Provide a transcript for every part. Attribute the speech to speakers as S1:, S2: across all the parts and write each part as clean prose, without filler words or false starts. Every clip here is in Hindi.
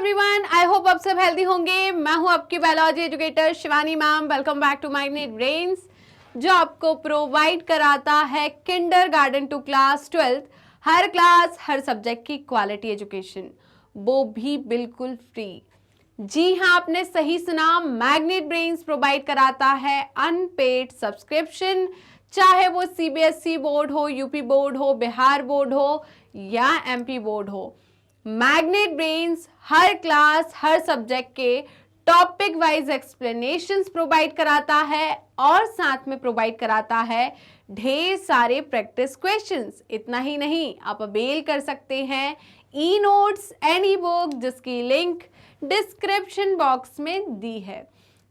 S1: एवरीवन, आई होप आप सब हेल्दी होंगे। मैं हूं आपकी biology educator Shivani ma'am. Welcome back to magnet brains, जो आपको प्रोवाइड कराता है किंडरगार्टन टू क्लास 12 हर क्लास हर सब्जेक्ट की क्वालिटी एजुकेशन, वो भी बिल्कुल फ्री। जी हाँ, आपने सही सुना, मैग्नेट ब्रेन्स प्रोवाइड कराता है अनपेड सब्सक्रिप्शन, चाहे वो सीबीएसई बोर्ड हो, यूपी बोर्ड हो, बिहार बोर्ड हो या एमपी बोर्ड हो। मैग्नेट ब्रेन्स हर क्लास हर सब्जेक्ट के टॉपिक वाइज एक्सप्लेनेशंस प्रोवाइड कराता है और साथ में प्रोवाइड कराता है ढेर सारे प्रैक्टिस क्वेश्चंस। इतना ही नहीं, आप अवेल कर सकते हैं e notes and E book, जिसकी लिंक डिस्क्रिप्शन बॉक्स में दी है।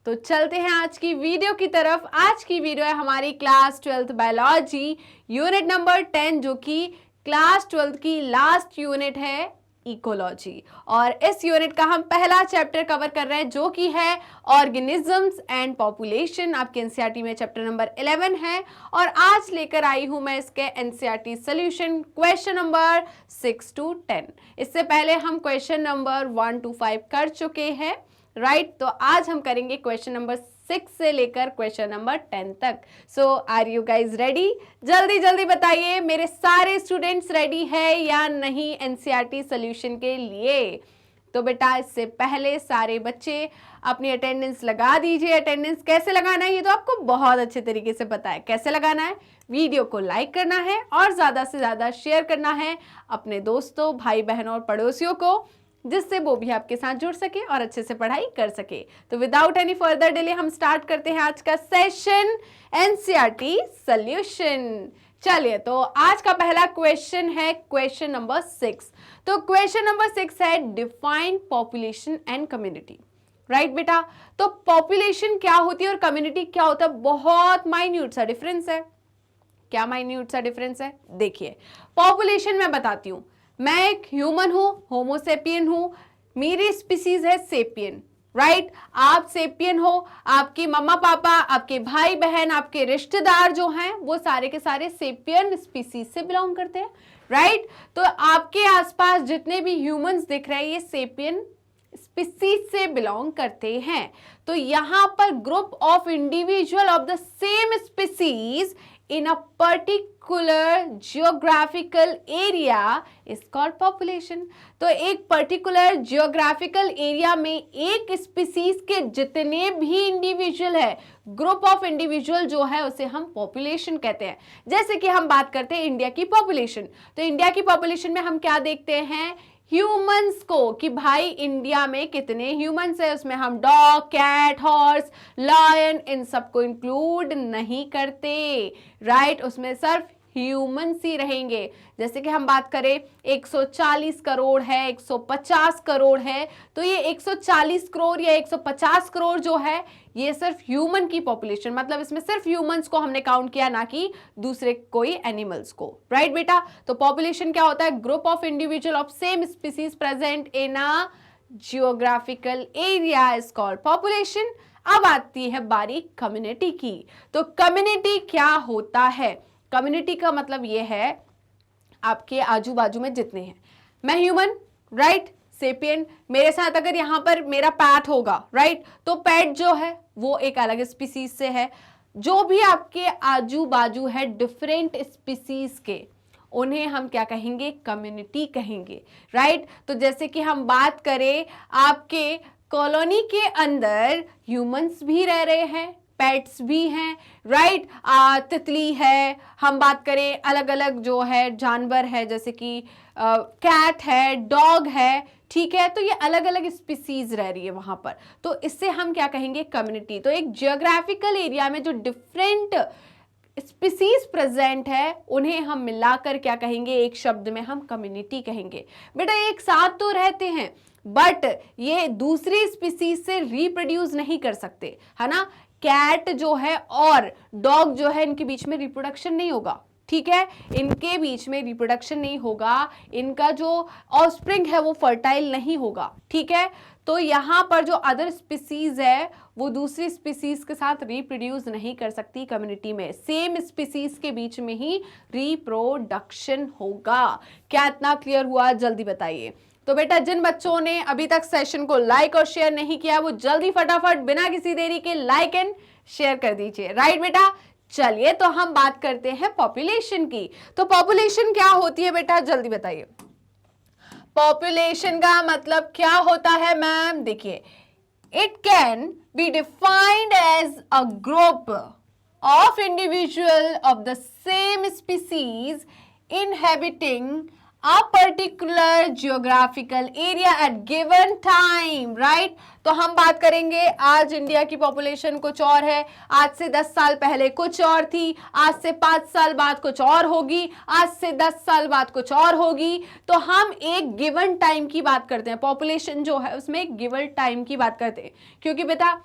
S1: तो चलते हैं आज की वीडियो की तरफ। आज की वीडियो है हमारी class 12th biology unit number 10, जो कि क्लास 12th की लास्ट यूनिट है, इकोलॉजी। और इस यूनिट का हम पहला चैप्टर कवर कर रहे हैं, जो कि है ऑर्गेनिजम्स एंड पॉपुलेशन। आपके एनसीईआरटी में चैप्टर नंबर 11 है और आज लेकर आई हूं मैं इसके NCERT solution question number 6 to 10। इससे पहले हम क्वेश्चन नंबर 1 to 5 कर चुके हैं, राइट। तो आज हम करेंगे क्वेश्चन नंबर 6 से लेकर क्वेश्चन नंबर 10 तक। सो आर यू गाइज रेडी? जल्दी जल्दी बताइए, मेरे सारे स्टूडेंट्स रेडी है या नहीं एनसीईआरटी सॉल्यूशन के लिए? तो बेटा, इससे पहले सारे बच्चे अपनी अटेंडेंस लगा दीजिए। अटेंडेंस कैसे लगाना है ये तो आपको बहुत अच्छे तरीके से पता है। कैसे लगाना है? वीडियो को लाइक करना है और ज़्यादा से ज़्यादा शेयर करना है अपने दोस्तों, भाई बहनों और पड़ोसियों को, जिससे वो भी आपके साथ जुड़ सके और अच्छे से पढ़ाई कर सके। तो विदाउट एनी फर्दर डिले हम स्टार्ट करते हैं आज का सेशन एनसीईआरटी सॉल्यूशन। चलिए, तो आज का पहला क्वेश्चन है क्वेश्चन नंबर 6। तो क्वेश्चन नंबर 6 है define population and community. Right बेटा, तो पॉपुलेशन क्या होती है और कम्युनिटी क्या होता है? बहुत माइन्यूट सा डिफरेंस है। क्या माइन्यूट सा डिफरेंस है? देखिए, पॉपुलेशन मैं बताती हूं। मैं एक ह्यूमन हूं, होमोसेपियन हूं, मेरी स्पीसीज है सेपियन, राइट। आप सेपियन हो, आपकी मम्मा पापा, आपके भाई बहन, आपके रिश्तेदार जो हैं वो सारे के सारे सेपियन स्पीसीज से बिलोंग करते हैं, राइट। तो आपके आसपास जितने भी ह्यूमंस दिख रहे हैं ये सेपियन स्पीसीज से बिलोंग करते हैं। तो यहां पर group of individual of the same species in a particular geographical area is called population। तो एक पर्टिकुलर जियोग्राफिकल एरिया में एक स्पीसीज के जितने भी इंडिविजुअल है, ग्रुप ऑफ इंडिविजुअल जो है उसे हम पॉपुलेशन कहते हैं। जैसे कि हम बात करते हैं इंडिया की पॉपुलेशन, तो इंडिया की पॉपुलेशन में हम क्या देखते हैं? ह्यूमंस को, कि भाई इंडिया में कितने ह्यूमंस है, उसमें हम डॉग, कैट, हॉर्स, लायन इन सबको इंक्लूड नहीं करते, राइट। उसमें सिर्फ ह्यूमंस ही रहेंगे। जैसे कि हम बात करें 140 करोड़ है, 150 करोड़ है, तो ये 140 करोड़ या 150 करोड़ जो है ये सिर्फ ह्यूमन की पॉपुलेशन, मतलब इसमें सिर्फ ह्यूमंस को हमने काउंट किया, ना कि दूसरे कोई एनिमल्स को, राइट बेटा। तो पॉपुलेशन क्या होता है? Group of individual of same species present in a geographical area is called population. अब आती है बारी कम्युनिटी की। तो कम्युनिटी क्या होता है? कम्युनिटी का मतलब ये है आपके आजू बाजू में जितने हैं, मैं ह्यूमन, राइट, सेपियन, मेरे साथ अगर यहाँ पर मेरा पैट होगा, राइट, तो पैट जो है वो एक अलग स्पीसीज से है। जो भी आपके आजू बाजू है डिफरेंट स्पीसीज के, उन्हें हम क्या कहेंगे? कम्युनिटी कहेंगे, राइट। तो जैसे कि हम बात करें, आपके कॉलोनी के अंदर ह्यूमंस भी रह रहे हैं, पेट्स भी हैं, राइट, तितली है, हम बात करें अलग अलग जो है जानवर है, जैसे कि कैट है, डॉग है, ठीक है। तो ये अलग अलग स्पीसीज रह रही है वहां पर, तो इससे हम क्या कहेंगे? कम्युनिटी। तो एक जियोग्राफिकल एरिया में जो डिफरेंट स्पीसीज प्रेजेंट है उन्हें हम मिलाकर क्या कहेंगे? एक शब्द में हम कम्युनिटी कहेंगे। बेटा, एक साथ तो रहते हैं बट ये दूसरी स्पीसीज से रिप्रोड्यूस नहीं कर सकते, है ना। कैट जो है और डॉग जो है, इनके बीच में रिप्रोडक्शन नहीं होगा, ठीक है, इनके बीच में रिप्रोडक्शन नहीं होगा, इनका जो ऑफस्प्रिंग है वो फर्टाइल नहीं होगा, ठीक है। तो यहाँ पर जो अदर स्पीसीज है वो दूसरी स्पीसीज के साथ रिप्रोड्यूस नहीं कर सकती कम्युनिटी में, सेम स्पीसीज के बीच में ही रिप्रोडक्शन होगा। क्या इतना क्लियर हुआ? जल्दी बताइए। तो बेटा जिन बच्चों ने अभी तक सेशन को लाइक और शेयर नहीं किया वो जल्दी फटाफट बिना किसी देरी के लाइक एंड शेयर कर दीजिए। राइट बेटा, चलिए तो हम बात करते हैं पॉपुलेशन की। तो पॉपुलेशन क्या होती है बेटा, जल्दी बताइए। पॉपुलेशन का मतलब क्या होता है मैम? देखिए, it can be defined as a group of individual of the same species inhabiting a particular geographical area at given time, right? तो हम बात करेंगे, आज इंडिया की पॉपुलेशन कुछ और है, आज से 10 साल पहले कुछ और थी, आज से 5 साल बाद कुछ और होगी, आज से 10 साल बाद कुछ और होगी। तो हम एक गिवन टाइम की बात करते हैं, पॉपुलेशन जो है उसमें एक गिवन टाइम की बात करते हैं, क्योंकि बेटा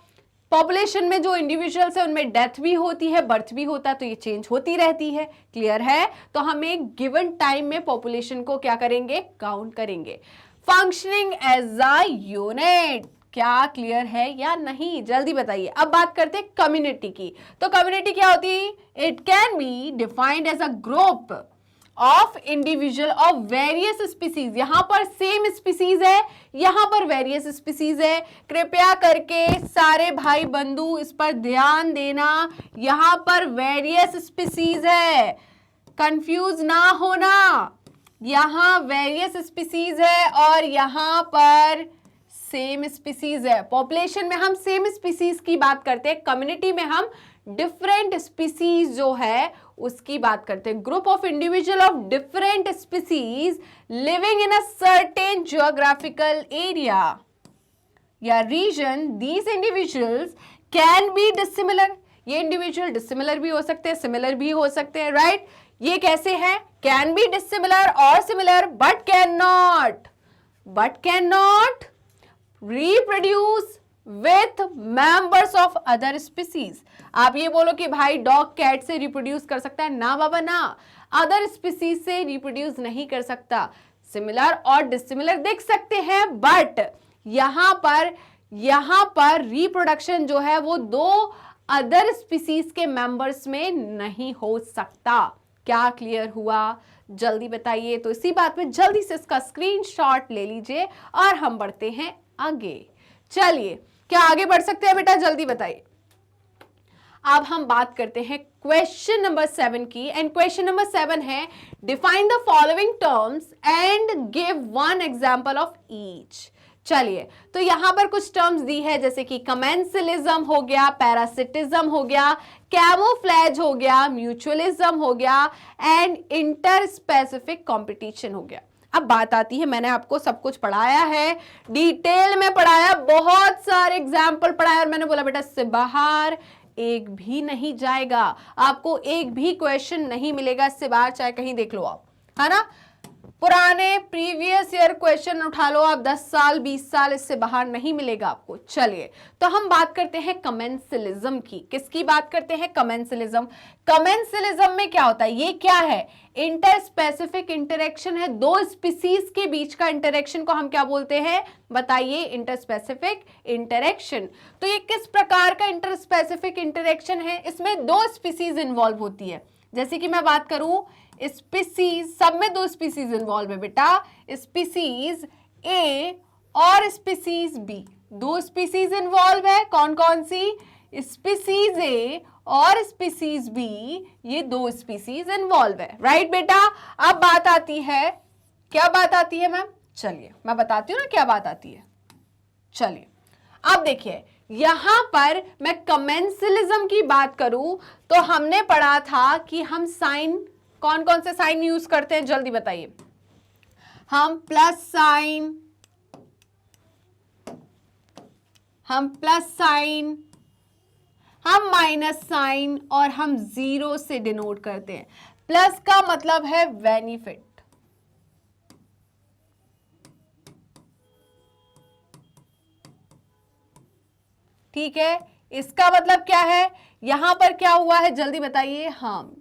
S1: पॉपुलेशन में जो इंडिविजुअल्स है उनमें डेथ भी होती है, बर्थ भी होता है, तो ये चेंज होती रहती है। क्लियर है? तो हम एक गिवन टाइम में पॉपुलेशन को क्या करेंगे? काउंट करेंगे। फंक्शनिंग एज अ यूनिट, क्या क्लियर है या नहीं? जल्दी बताइए। अब बात करते हैं कम्युनिटी की। तो कम्युनिटी क्या होती है? It can be defined as a group of individual of various species. यहां पर सेम स्पीसीज है, यहां पर वेरियस स्पीसीज है। कृपया करके सारे भाई बंधु इस पर ध्यान देना, यहां पर वेरियस स्पीसीज है, कंफ्यूज ना होना। यहां वेरियस स्पीसीज है और यहां पर सेम स्पीसीज है। पॉपुलेशन में हम सेम स्पीसीज की बात करते हैं, कम्युनिटी में हम डिफरेंट स्पीसीज जो है उसकी बात करते हैं। Group of individual of different species living in a certain geographical area या region, these individuals can be dissimilar. ये इंडिविजुअल डिसिमिलर भी हो सकते हैं, सिमिलर भी हो सकते हैं, राइट? ये कैसे हैं? कैन बी डिसिमिलर और similar but can not reproduce with members of other species. आप ये बोलो कि भाई डॉग कैट से रिप्रोड्यूस कर सकता है? ना बाबा ना, अदर स्पीसीज से रिप्रोड्यूस नहीं कर सकता। सिमिलर और डिसिमिलर देख सकते हैं, बट यहां पर रिप्रोडक्शन जो है वो दो अदर स्पीसीज के मेंबर्स में नहीं हो सकता। क्या क्लियर हुआ? जल्दी बताइए। तो इसी बात में जल्दी से इसका स्क्रीनशॉट ले लीजिए और हम बढ़ते हैं आगे। चलिए, क्या आगे बढ़ सकते हैं बेटा? जल्दी बताइए। अब हम बात करते हैं क्वेश्चन नंबर 7 की, एंड क्वेश्चन नंबर 7 है define the following terms and give one example of each. चलिए, तो यहां पर कुछ टर्म्स दी है, जैसे कि कमेंसलिज्म हो गया, पैरासिटिज्म हो गया, कैमोफ्लेज हो गया, म्यूचुअलिज्म हो गया एंड इंटर स्पेसिफिक कॉम्पिटिशन हो गया। अब बात आती है, मैंने आपको सब कुछ पढ़ाया है, डिटेल में पढ़ाया, बहुत सारे एग्जाम्पल पढ़ाया और मैंने बोला बेटा इससे बाहर एक भी नहीं जाएगा, आपको एक भी क्वेश्चन नहीं मिलेगा इससे बाहर, चाहे कहीं देख लो आप, है ना? पुराने प्रीवियस ईयर क्वेश्चन उठा लो आप, 10 साल 20 साल, इससे बाहर नहीं मिलेगा आपको। चलिए, तो हम बात करते हैं कमेंसलिज्म की। किसकी बात करते हैं? कमेंसलिज्म। कमेंसलिज्म में क्या होता है? ये क्या है? इंटर स्पेसिफिक इंटरेक्शन है, दो स्पीसीज के बीच का इंटरेक्शन को हम क्या बोलते हैं? बताइए। Inter specific interaction. तो ये किस प्रकार का इंटर स्पेसिफिक इंटरेक्शन है? इसमें दो स्पीसीज इन्वॉल्व होती है। जैसे कि मैं बात करूं स्पीसीज, सब में दो स्पीसीज इन्वॉल्व है बेटा, स्पीसीज ए और स्पीसीज बी, दो स्पीसीज इन्वॉल्व है। कौन कौन सी? स्पीसीज ए और स्पीसीज बी, ये दो स्पीसीज इन्वॉल्व है, राइट बेटा? अब बात आती है, क्या बात आती है मैम? चलिए मैं बताती हूँ ना क्या बात आती है। चलिए, अब देखिए, यहां पर मैं कमेंसलिज्म की बात करूं तो हमने पढ़ा था कि हम साइन, कौन कौन से साइन यूज करते हैं? जल्दी बताइए। हम प्लस साइन, हम माइनस साइन और हम जीरो से डिनोट करते हैं। प्लस का मतलब है बेनिफिट, ठीक है? इसका मतलब क्या है? यहां पर क्या हुआ है? जल्दी बताइए। हम,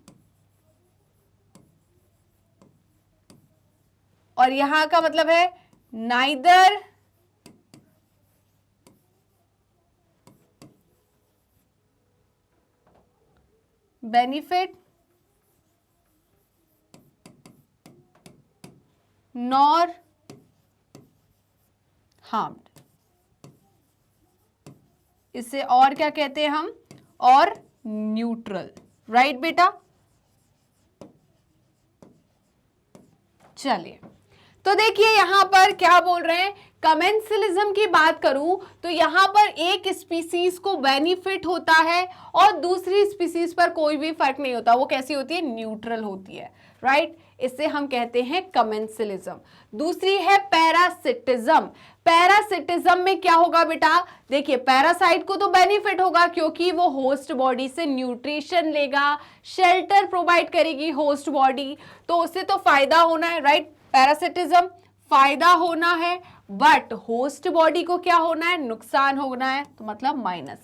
S1: और यहां का मतलब है नाइदर बेनिफिट नॉर हार्म्ड। इसे और क्या कहते हैं हम, और न्यूट्रल, राइट बेटा। चलिए, तो देखिए यहां पर क्या बोल रहे हैं, कमेंसलिज्म की बात करूं तो यहां पर एक स्पीसीज को बेनिफिट होता है और दूसरी स्पीसीज पर कोई भी फर्क नहीं होता, वो कैसी होती है, न्यूट्रल होती है, राइट। इसे हम कहते हैं कमेंसलिज्म। दूसरी है पैरासिटिज्म। पैरासिटिज्म में क्या होगा बेटा, देखिए पैरासाइट को तो बेनिफिट होगा क्योंकि वो होस्ट बॉडी से न्यूट्रिशन लेगा, शेल्टर प्रोवाइड करेगी होस्ट बॉडी, तो उससे तो फायदा होना है, राइट। पैरासिटिज्म फायदा होना है, बट होस्ट बॉडी को क्या होना है, नुकसान होना है, तो मतलब माइनस।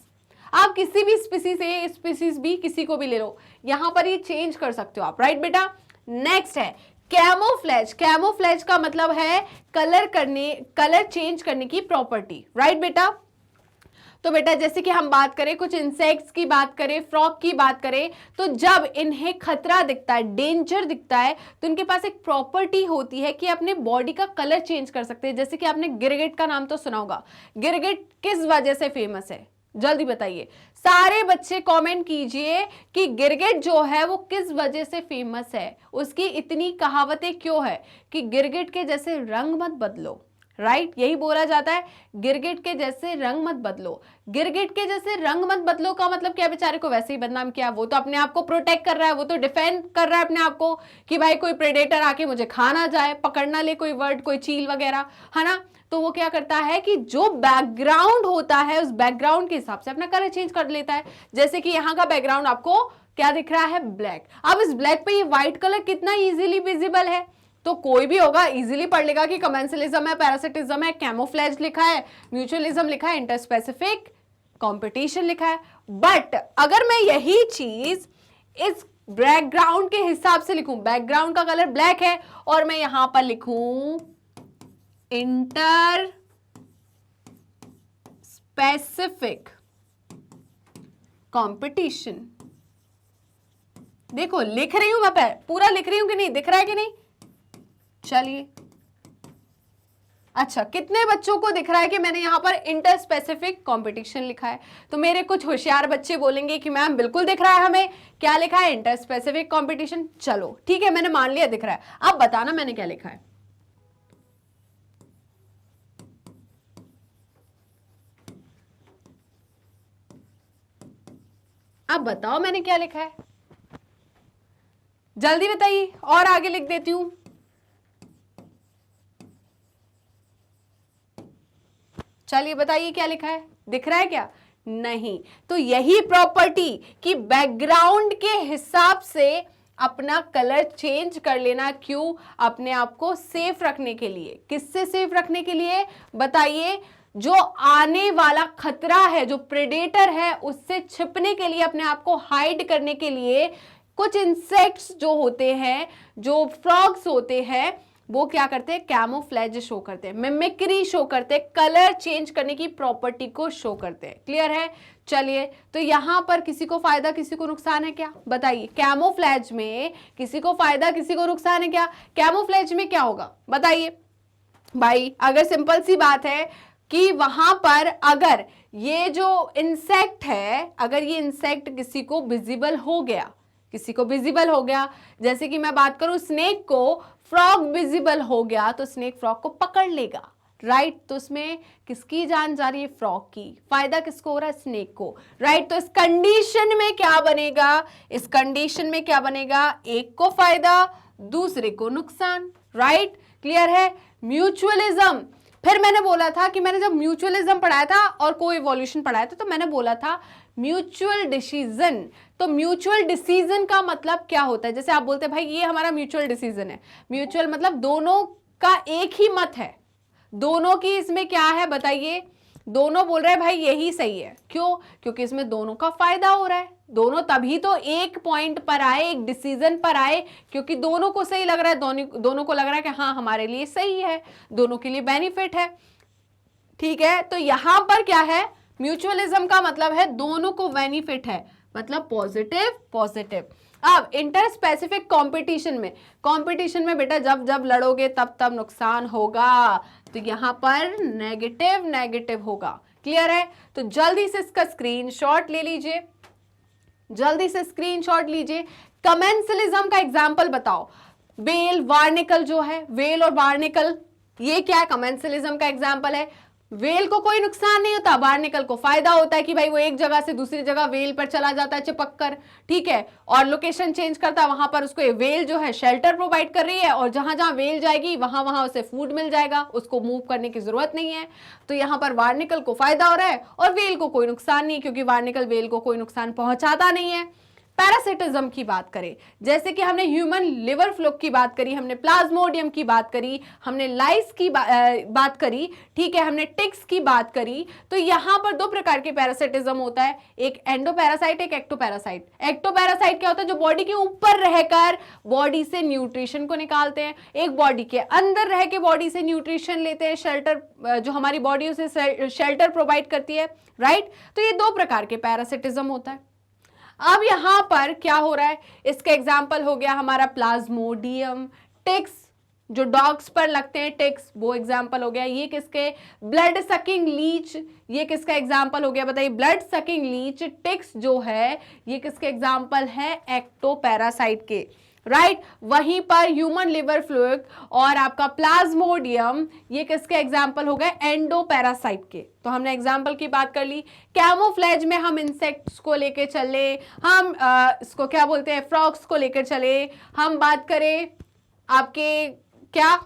S1: आप किसी भी स्पीसीज ए, स्पीसीज बी, किसी को भी ले लो, यहां पर ये चेंज कर सकते हो आप, राइट बेटा। नेक्स्ट है कैमोफ्लेज। कैमोफ्लेज का मतलब है कलर चेंज करने की प्रॉपर्टी, राइट बेटा। तो बेटा जैसे कि हम बात करें, कुछ इंसेक्ट्स की बात करें, फ्रॉग की बात करें, तो जब इन्हें खतरा दिखता है, डेंजर दिखता है, तो इनके पास एक प्रॉपर्टी होती है कि अपने बॉडी का कलर चेंज कर सकते हैं। जैसे कि आपने गिरगिट का नाम तो सुना होगा। गिरगिट किस वजह से फेमस है, जल्दी बताइए, सारे बच्चे कमेंट कीजिए कि गिरगिट जो है वो किस वजह से फेमस है, उसकी इतनी कहावतें क्यों है कि गिरगिट के जैसे रंग मत बदलो, राइट। यही बोला जाता है, गिरगिट के जैसे रंग मत बदलो। गिरगिट के जैसे रंग मत बदलो का मतलब क्या, बेचारे को वैसे ही बदनाम किया, वो तो अपने आप को प्रोटेक्ट कर रहा है, वो तो डिफेंड कर रहा है अपने आप को कि भाई कोई प्रेडेटर आके मुझे खा ना जाए, पकड़ ना ले, कोई वर्ड, कोई चील वगैरह, है ना। तो वो क्या करता है कि जो बैकग्राउंड होता है उस बैकग्राउंड के हिसाब से अपना कलर चेंज कर लेता है। जैसे कि यहाँ का बैकग्राउंड आपको क्या दिख रहा है, ब्लैक। अब इस ब्लैक पे ये व्हाइट कलर कितना इजीली विजिबल है, तो कोई भी होगा इजीली पढ़ लेगा कि कमेंसलिज्म है, पैरासिटिज्म है, कैमोफ्लेज लिखा है, म्यूचुअलिज्म लिखा है, इंटरस्पेसिफिक कंपटीशन लिखा है। बट अगर मैं यही चीज इस बैकग्राउंड के हिसाब से लिखूं, बैकग्राउंड का कलर ब्लैक है और मैं यहां पर लिखूं इंटर स्पेसिफिक कंपटीशन, देखो लिख रही हूं मैं, पूरा लिख रही हूं कि नहीं, दिख रहा है कि नहीं। चलिए, अच्छा कितने बच्चों को दिख रहा है कि मैंने यहां पर इंटर स्पेसिफिक कंपटीशन लिखा है। तो मेरे कुछ होशियार बच्चे बोलेंगे कि मैम बिल्कुल दिख रहा है, हमें क्या लिखा है, इंटर स्पेसिफिक कंपटीशन। चलो ठीक है, मैंने मान लिया दिख रहा है। अब बताना मैंने क्या लिखा है। अब बताओ मैंने क्या लिखा है, जल्दी बताइए, और आगे लिख देती हूं। चलिए बताइए क्या लिखा है, दिख रहा है क्या, नहीं। तो यही प्रॉपर्टी कि बैकग्राउंड के हिसाब से अपना कलर चेंज कर लेना, क्यों, अपने आप को सेफ रखने के लिए। किससे सेफ रखने के लिए बताइए, जो आने वाला खतरा है, जो प्रेडेटर है, उससे छिपने के लिए, अपने आप को हाइड करने के लिए कुछ इंसेक्ट्स जो होते हैं, जो फ्रॉग्स होते हैं, वो क्या करते हैं, कैमोफ्लेज शो करते हैं, मिमिक्री शो करते हैं, कलर चेंज करने की प्रॉपर्टी को शो करते हैं। क्लियर है। चलिए, तो यहां पर किसी को फायदा किसी को नुकसान है क्या, बताइए। कैमोफ्लेज में किसी को फायदा किसी को नुकसान है क्या, कैमोफ्लेज में क्या होगा बताइए भाई। अगर सिंपल सी बात है कि वहां पर अगर ये जो इंसेक्ट है, अगर ये इंसेक्ट किसी को विजिबल हो गया, किसी को विजिबल हो गया, जैसे कि मैं बात करूं स्नेक को फ्रॉग विजिबल हो गया, तो स्नेक फ्रॉग को पकड़ लेगा, राइट। तो उसमें किसकी जान जा रही है, फ्रॉग की। फायदा किसको हो रहा है, स्नेक को, राइट। तो इस कंडीशन में क्या बनेगा, इस कंडीशन में क्या बनेगा, एक को फायदा दूसरे को नुकसान, राइट। क्लियर है। म्यूचुअलिज्म, फिर मैंने बोला था कि मैंने जब म्यूचुअलिज्म पढ़ाया था और को इवोल्यूशन पढ़ाया था, तो मैंने बोला था म्यूचुअल डिसीजन। तो म्यूचुअल डिसीजन का मतलब क्या होता है, जैसे आप बोलते हैं भाई ये हमारा म्यूचुअल डिसीजन है। म्यूचुअल मतलब दोनों का एक ही मत है, दोनों की इसमें क्या है बताइए, दोनों बोल रहे हैं भाई यही सही है। क्यों, क्योंकि इसमें दोनों का फायदा हो रहा है, दोनों तभी तो एक पॉइंट पर आए, एक डिसीजन पर आए, क्योंकि दोनों को सही लग रहा है, दोनों को लग रहा है कि हाँ हमारे लिए सही है, दोनों के लिए बेनिफिट है। ठीक है, तो यहां पर क्या है, म्यूचुअलिज्म का मतलब है दोनों को बेनिफिट है, मतलब पॉजिटिव पॉजिटिव। अब इंटर स्पेसिफिक कंपटीशन में बेटा जब जब लड़ोगे तब तब नुकसान होगा, तो यहां पर नेगेटिव होगा। क्लियर है? तो जल्दी से इसका स्क्रीनशॉट ले लीजिए, कमेंसलिज्म का एग्जाम्पल बताओ। वेल वार्निकल जो है, वेल और वार्निकल ये क्या है? कमेंसलिज्म का एग्जाम्पल है। वेल को कोई नुकसान नहीं होता, वार्निकल को फायदा होता है कि भाई वो एक जगह से दूसरी जगह वेल पर चला जाता है चिपक कर, ठीक है, और लोकेशन चेंज करता है, वहां पर उसको वेल जो है शेल्टर प्रोवाइड कर रही है, और जहां जहां वेल जाएगी वहां वहां उसे फूड मिल जाएगा, उसको मूव करने की जरूरत नहीं है। तो यहां पर वार्निकल को फायदा हो रहा है और वेल को कोई नुकसान नहीं, क्योंकि वार्निकल वेल को कोई नुकसान पहुंचाता नहीं है। पैरासिटिज्म की बात करें, जैसे कि हमने ह्यूमन लिवर फ्लूक की बात करी, हमने प्लाज्मोडियम की बात करी, हमने लाइस की बात करी, ठीक है, हमने टिक्स की बात करी। तो यहां पर दो प्रकार के पैरासिटिज्म होता है, एक एंडोपैरासाइट, एक एक्टोपैरासाइट। एक्टोपैरासाइट क्या होता है? जो बॉडी के ऊपर रहकर बॉडी से न्यूट्रिशन को निकालते हैं, एक बॉडी के अंदर रह के बॉडी से न्यूट्रिशन लेते हैं, शेल्टर, जो हमारी बॉडी उसे शेल्टर प्रोवाइड करती है, राइट। तो ये दो प्रकार के पैरासिटिज्म होता है। अब यहां पर क्या हो रहा है? इसका एग्जाम्पल हो गया हमारा प्लाज्मोडियम, टिक्स जो डॉग्स पर लगते हैं, टिक्स, वो एग्जाम्पल हो गया। ये किसके? ब्लड सकिंग लीच, ये किसका एग्जाम्पल हो गया? बताइए, ब्लड सकिंग लीच, टिक्स जो है ये किसके एग्जाम्पल है? एक्टोपैरासाइट के, राइट। वहीं पर ह्यूमन लिवर फ्लूक और आपका प्लाज्मोडियम ये किसके एग्जाम्पल हो गए? एंडोपैरासाइट के। तो हमने एग्जाम्पल की बात कर ली। कैमोफ्लेज में हम इंसेक्ट्स को लेकर चले, हम इसको क्या बोलते हैं, फ्रॉग्स को लेकर चले। हम बात करें आपके क्या,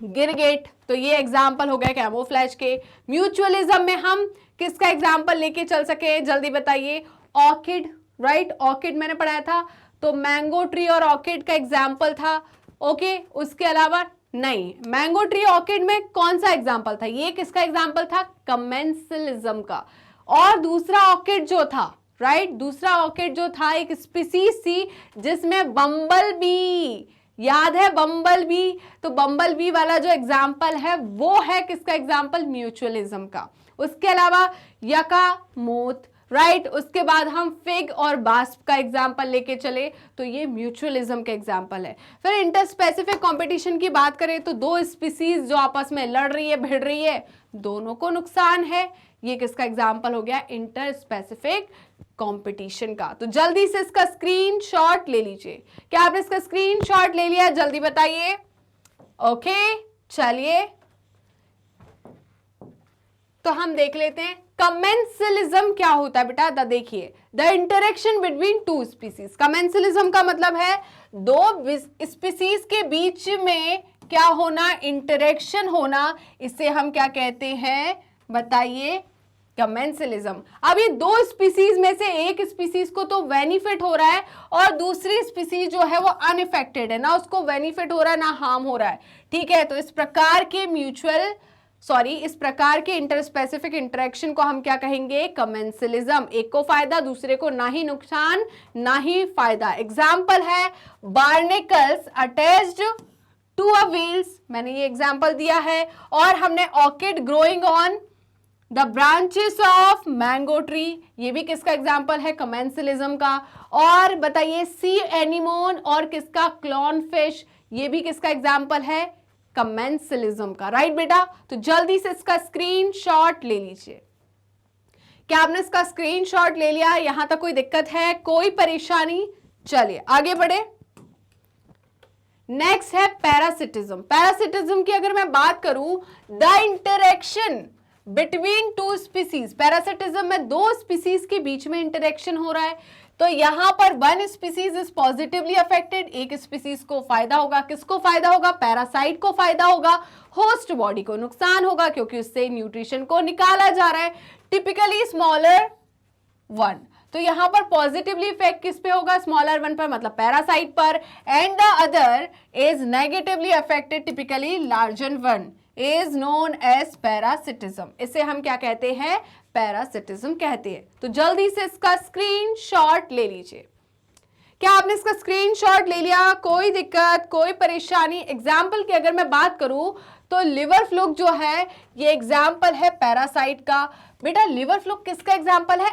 S1: गिरगिट, तो ये एग्जाम्पल हो गया कैमोफ्लेज के। म्यूचुअलिज्म में हम किसका एग्जाम्पल लेके चल सके, जल्दी बताइए? ऑर्किड, राइट, ऑर्किड मैंने पढ़ाया था, तो मैंगो ट्री और ऑर्किड का एग्जाम्पल था। ओके, उसके अलावा नहीं, मैंगो ट्री ऑर्किड में कौन सा एग्जाम्पल था? ये किसका एग्जाम्पल था? कमेंसलिज्म का। और दूसरा ऑर्किड जो था, राइट, दूसरा ऑर्किड जो था एक स्पीसीज थी जिसमें बम्बल बी, याद है बम्बल बी? तो बम्बल बी वाला जो एग्जाम्पल है वो है किसका एग्जाम्पल? म्यूचुअलिज्म का। उसके अलावा यकामोथ, राइट, उसके बाद हम फिग और बास्प का एग्जाम्पल लेके चले, तो ये म्यूचुअलिज्म का एग्जाम्पल है। फिर इंटरस्पेसिफिक कंपटीशन की बात करें तो दो स्पीसीज जो आपस में लड़ रही है, भिड़ रही है, दोनों को नुकसान है, ये किसका एग्जाम्पल हो गया? इंटरस्पेसिफिक कंपटीशन का। तो जल्दी से इसका स्क्रीनशॉट ले लीजिए। क्या आपने इसका स्क्रीनशॉट ले लिया? जल्दी बताइए। ओके, चलिए तो हम देख लेते हैं कमेंसलिज्म क्या होता है बेटा। देखिए, the interaction between two species. Commensalism का मतलब है दो स्पीसीज के बीच में क्या होना? इंटरेक्शन होना। इसे हम क्या कहते हैं? बताइए, कमेंसलिज्म। अब ये दो स्पीसीज में से एक स्पीसीज को तो बेनिफिट हो रहा है और दूसरी स्पीसीज जो है वो अनइफेक्टेड है, ना उसको बेनिफिट हो रहा है ना हार्म हो रहा है, ठीक है। तो इस प्रकार के इंटरस्पेसिफिक इंटरेक्शन को हम क्या कहेंगे? कमेंसलिज्म। एक को फायदा, दूसरे को ना ही नुकसान ना ही फायदा। एग्जाम्पल है बार्नेकल्स अटैच्ड टू अ व्हील्स, मैंने ये एग्जाम्पल दिया है। और हमने orchid growing on the branches of mango tree, ये भी किसका एग्जाम्पल है? कमेंसलिज्म का। और बताइए, सी एनिमोन और किसका? क्लॉन फिश, ये भी किसका एग्जाम्पल है? कमेंसलिज्म का, राइट बेटा। तो जल्दी से इसका स्क्रीनशॉट ले लीजिए। क्या आपने इसका स्क्रीनशॉट ले लिया? यहां तक कोई दिक्कत है, कोई परेशानी? चलिए आगे बढ़े। नेक्स्ट है पैरासिटिज्म। पैरासिटिज्म की अगर मैं बात करूं, the interaction between two species. Parasitism में दो स्पीसीज के बीच में इंटरेक्शन हो रहा है, तो यहां पर one species is positively affected, एक स्पीसीज को फायदा होगा। किसको फायदा होगा? पैरासाइट को फायदा होगा। होस्ट बॉडी को नुकसान होगा क्योंकि उससे न्यूट्रिशन को निकाला जा रहा है, टिपिकली स्मॉलर वन। तो यहां पर पॉजिटिवली इफेक्ट किस पे होगा? स्मॉलर वन पर, मतलब पैरासाइट पर। And the other is negatively affected, typically larger one, is known as parasitism. इसे हम क्या कहते हैं? पैरासिटिज्म कहते हैं। तो जल्दी से इसका स्क्रीनशॉट ले लीजिए। क्या आपने इसका स्क्रीनशॉट ले लिया? कोई दिक्कत, कोई परेशानी? एग्जाम्पल की अगर मैं बात करूं तो लिवर फ्लूक जो है ये एग्जाम्पल है पैरासाइट का। बेटा लिवर फ्लूक किसका एग्जाम्पल है?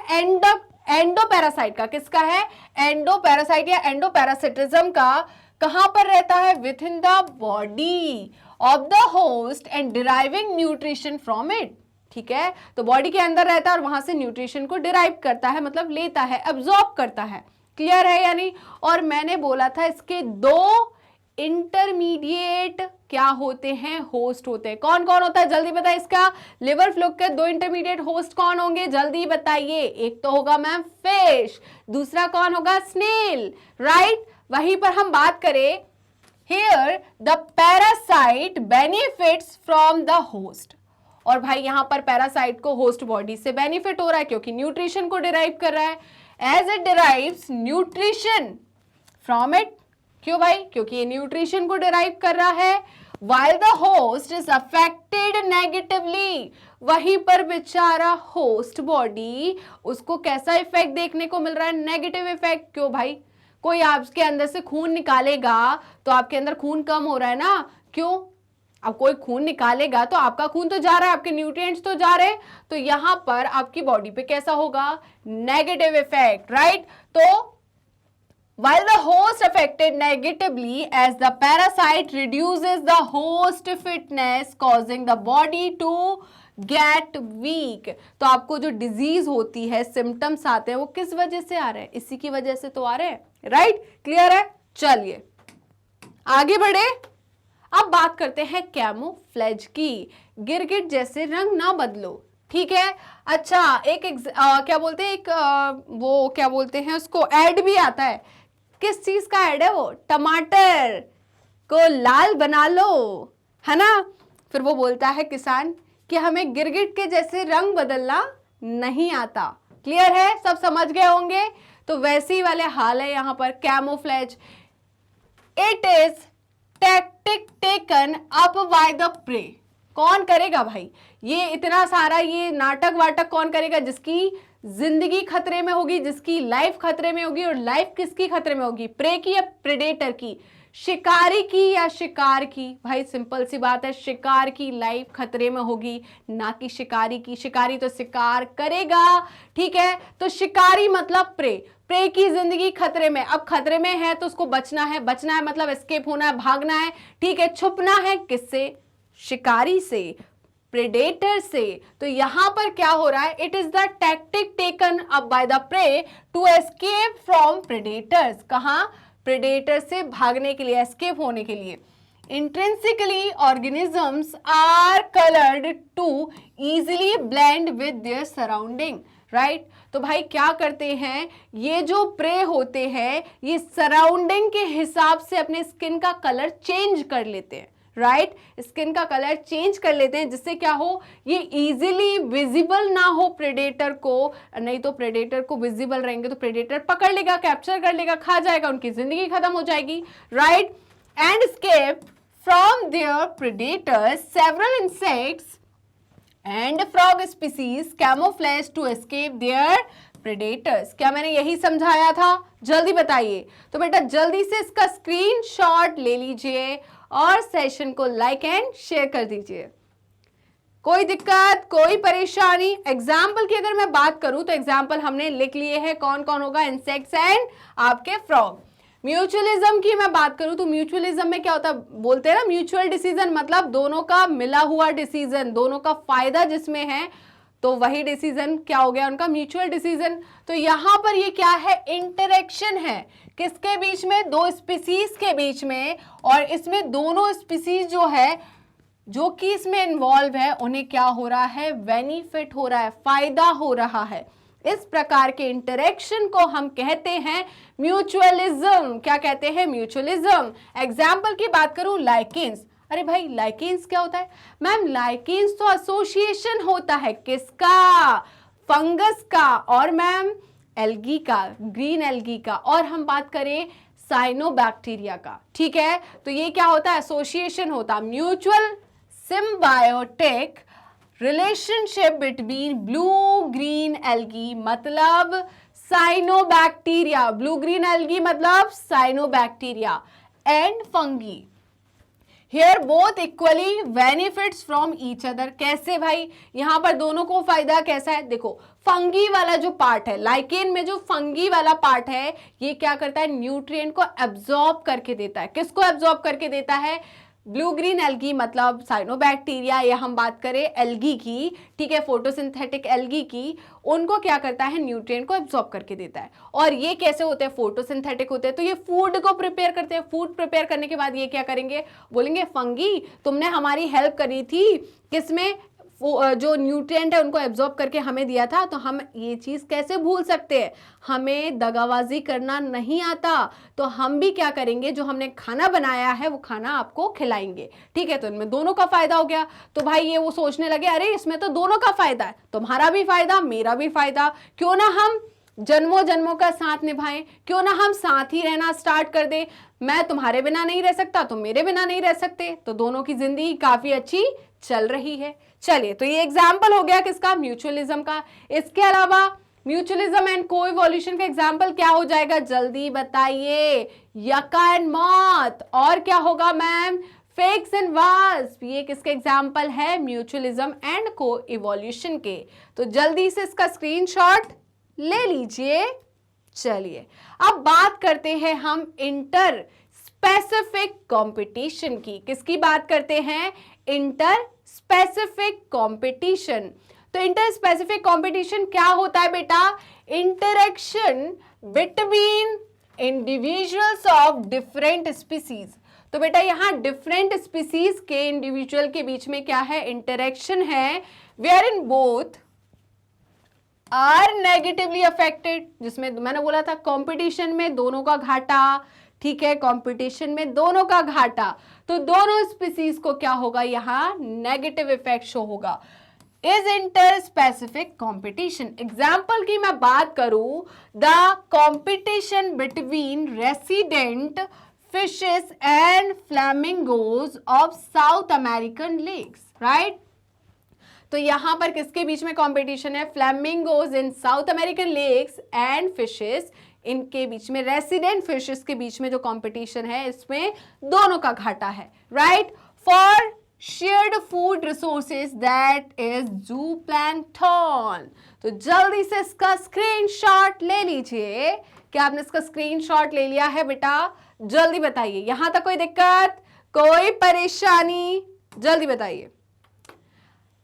S1: एंडोपैरासाइट का, किसका है? एंडोपैरासाइट या एंडोपैरासिटिज्म का कहां पर रहता है? With in the body of the host and deriving nutrition from it. ठीक है, तो बॉडी के अंदर रहता है और वहां से न्यूट्रिशन को डिराइव करता है, मतलब लेता है, एब्जॉर्ब करता है। क्लियर है यानी? और मैंने बोला था इसके दो इंटरमीडिएट क्या होते हैं? होस्ट होते हैं। कौन कौन होता है जल्दी बताइए? इसका लिवर फ्लूक के दो इंटरमीडिएट होस्ट कौन होंगे? जल्दी बताइए। एक तो होगा मैम फिश, दूसरा कौन होगा? Snail, right? वहीं पर हम बात करें, here the parasite benefits from the host. और भाई यहां पर पैरासाइट को होस्ट बॉडी से बेनिफिट हो रहा है क्योंकि न्यूट्रिशन को डिराइव कर रहा है। As it derives nutrition from it, क्यों भाई? क्योंकि ये न्यूट्रिशन को डिराइव कर रहा है। while the host is affected negatively, वहीं पर बेचारा होस्ट बॉडी, उसको कैसा इफेक्ट देखने को मिल रहा है? Negative effect. क्यों भाई? कोई आपके अंदर से खून निकालेगा तो आपके अंदर खून कम हो रहा है ना? क्यों? अब कोई खून निकालेगा तो आपका खून तो जा रहा है, आपके न्यूट्रिएंट्स तो जा रहे हैं, तो यहां पर आपकी बॉडी पे कैसा होगा? Negative effect, right? तो while the host affected negatively as the parasite reduces the host fitness causing the body to get weak। तो आपको जो डिजीज होती है, सिम्टम्स आते हैं, वो किस वजह से आ रहे हैं? इसी की वजह से तो आ रहे हैं, राइट? क्लियर है? चलिए आगे बढ़े। अब बात करते हैं कैमोफ्लेज की। गिरगिट जैसे रंग ना बदलो। ठीक है, अच्छा एक क्या बोलते हैं, वो क्या बोलते हैं उसको, एड भी आता है। किस चीज का ऐड है वो? टमाटर को लाल बना लो, है ना? फिर वो बोलता है किसान कि हमें गिरगिट के जैसे रंग बदलना नहीं आता। क्लियर है? सब समझ गए होंगे। तो वैसे ही वाले हाल है यहां पर camouflage. It is tactic taken up by the pray. कौन करेगा भाई ये इतना सारा ये नाटक वाटक? कौन करेगा? जिसकी जिंदगी खतरे में होगी, जिसकी लाइफ खतरे में होगी। और लाइफ किसकी खतरे में होगी? प्रे की या प्रेडेटर की? शिकारी की या शिकार की? भाई सिंपल सी बात है, शिकार की लाइफ खतरे में होगी, ना कि शिकारी की। शिकारी तो शिकार करेगा, ठीक है? तो शिकारी मतलब प्रे, प्रे की जिंदगी खतरे में। अब खतरे में है तो उसको बचना है, बचना है मतलब एस्केप होना है, भागना है, ठीक है? छुपना है किससे? शिकारी से, प्रेडेटर से। तो यहां पर क्या हो रहा है? It is the tactic taken up by the prey to escape from predators. कहां? प्रेडेटर से भागने के लिए, एस्केप होने के लिए। Intrinsically organisms are coloured to easily blend with their surrounding, right? तो भाई क्या करते हैं ये जो प्रे होते हैं, ये सराउंडिंग के हिसाब से अपने स्किन का कलर चेंज कर लेते हैं, राइट? स्किन का कलर चेंज कर लेते हैं जिससे क्या हो? ये इजीली विजिबल ना हो प्रेडेटर को। नहीं तो प्रेडेटर को विजिबल रहेंगे तो प्रेडेटर पकड़ लेगा, कैप्चर कर लेगा, खा जाएगा, उनकी जिंदगी खत्म हो जाएगी, right? And escape from their predators several insects and frog species camouflage to escape their predators. क्या मैंने यही समझाया था? जल्दी बताइए। तो बेटा जल्दी से इसका स्क्रीनशॉट ले लीजिए और सेशन को लाइक एंड शेयर कर दीजिए। कोई दिक्कत, कोई परेशानी? एग्जाम्पल की अगर मैं बात करूं तो एग्जाम्पल हमने लिख लिए हैं, कौन कौन होगा? इंसेक्ट्स एंड आपके फ्रॉग। म्यूचुअलिज्म की मैं बात करूं तो म्यूचुअलिज्म में क्या होता है? बोलते हैं ना म्यूचुअल डिसीजन, मतलब दोनों का मिला हुआ डिसीजन, दोनों का फायदा जिसमें है, तो वही डिसीजन क्या हो गया उनका? Mutual decision. तो यहां पर ये क्या है? इंटरेक्शन है किसके बीच में? दो स्पीसीज के बीच में। और इसमें दोनों स्पीसीज जो है, जो कि इसमें इन्वॉल्व है, उन्हें क्या हो रहा है? बेनिफिट हो रहा है, फायदा हो रहा है। इस प्रकार के इंटरेक्शन को हम कहते हैं म्यूचुअलिज्म। क्या कहते हैं? म्यूचुअलिज्म। एग्जाम्पल की बात करूं, लाइकेंस। अरे भाई लाइकेंस क्या होता है? मैम लाइकेंस तो एसोसिएशन होता है किसका? फंगस का और मैम एल्गी का, ग्रीन एल्गी का। और हम बात करें साइनोबैक्टीरिया का, ठीक है? तो ये क्या होता है? एसोसिएशन होता है, mutual symbiotic relationship between blue green algae मतलब साइनोबैक्टीरिया, ब्लू ग्रीन एल्गी मतलब cyanobacteria and fungi. Here both equally benefits from each other. कैसे भाई, यहां पर दोनों को फायदा कैसा है, देखो फंगी वाला जो पार्ट है, लाइकेन में जो फंगी वाला पार्ट है, ये क्या करता है, न्यूट्रिएंट को एब्जॉर्ब करके देता है। किसको एब्जॉर्ब करके देता है, ब्लू ग्रीन एल्गी मतलब साइनोबैक्टीरिया, या हम बात करें एल्गी की, ठीक है, फोटोसिंथेटिक एल्गी की, उनको क्या करता है, न्यूट्रिएंट को एब्जॉर्ब करके देता है। और ये कैसे होते हैं, फोटोसिंथेटिक होते हैं, तो ये फूड को प्रिपेयर करते हैं। फूड प्रिपेयर करने के बाद ये क्या करेंगे, बोलेंगे फंगी तुमने हमारी हेल्प करी थी किसमें, जो न्यूट्रिएंट है उनको एब्जॉर्ब करके हमें दिया था, तो हम ये चीज कैसे भूल सकते हैं, हमें दगाबाजी करना नहीं आता, तो हम भी क्या करेंगे, जो हमने खाना बनाया है वो खाना आपको खिलाएंगे, ठीक है। तो इनमें दोनों का फायदा हो गया। तो भाई ये वो सोचने लगे, अरे इसमें तो दोनों का फायदा है, तुम्हारा भी फायदा मेरा भी फायदा, क्यों ना हम जन्मों जन्मों का साथ निभाएं, क्यों ना हम साथ ही रहना स्टार्ट कर दे, मैं तुम्हारे बिना नहीं रह सकता, तुम मेरे बिना नहीं रह सकते, तो दोनों की जिंदगी काफी अच्छी चल रही है। चलिए, तो ये एग्जाम्पल हो गया किसका, म्यूचुअलिज्म का। इसके अलावा म्यूचुअलिज्म एंड कोइवोल्यूशन का एग्जाम्पल क्या हो जाएगा, जल्दी बताइए, यका एंड मॉथ, और क्या होगा मैम, फिग्स एंड वास्प। ये किसके एग्जाम्पल है, म्यूचुअलिज्म एंड कोइवोल्यूशन के। तो जल्दी से इसका स्क्रीनशॉट ले लीजिए। चलिए, अब बात करते हैं हम इंटर स्पेसिफिक कंपटीशन की। किसकी बात करते हैं, इंटर स्पेसिफिक कंपटीशन। तो इंटर स्पेसिफिक कंपटीशन क्या होता है बेटा, interaction between individuals of different species. तो बेटा यहां डिफरेंट स्पीसीज के इंडिविजुअल के बीच में क्या है, इंटरेक्शन है, wherein both are negatively affected, जिसमें मैंने बोला था कंपटीशन में दोनों का घाटा, ठीक है, कंपटीशन में दोनों का घाटा, तो दोनों स्पीसीज को क्या होगा, यहां नेगेटिव इफेक्ट शो होगा। Is interspecific competition, example की मैं बात करूं, the competition between resident fishes and flamingos of South American lakes, right. तो यहां पर किसके बीच में कंपटीशन है, flamingos in South American lakes and fishes, इनके बीच में, रेसिडेंट फिशेस के बीच में जो कंपटीशन है, इसमें दोनों का घाटा है, right. For shared food resources that is जूप्लैंक्टन। तो जल्दी से इसका स्क्रीनशॉट ले लीजिए। क्या आपने इसका स्क्रीनशॉट ले लिया है बेटा, जल्दी बताइए, यहां तक कोई दिक्कत, कोई परेशानी, जल्दी बताइए।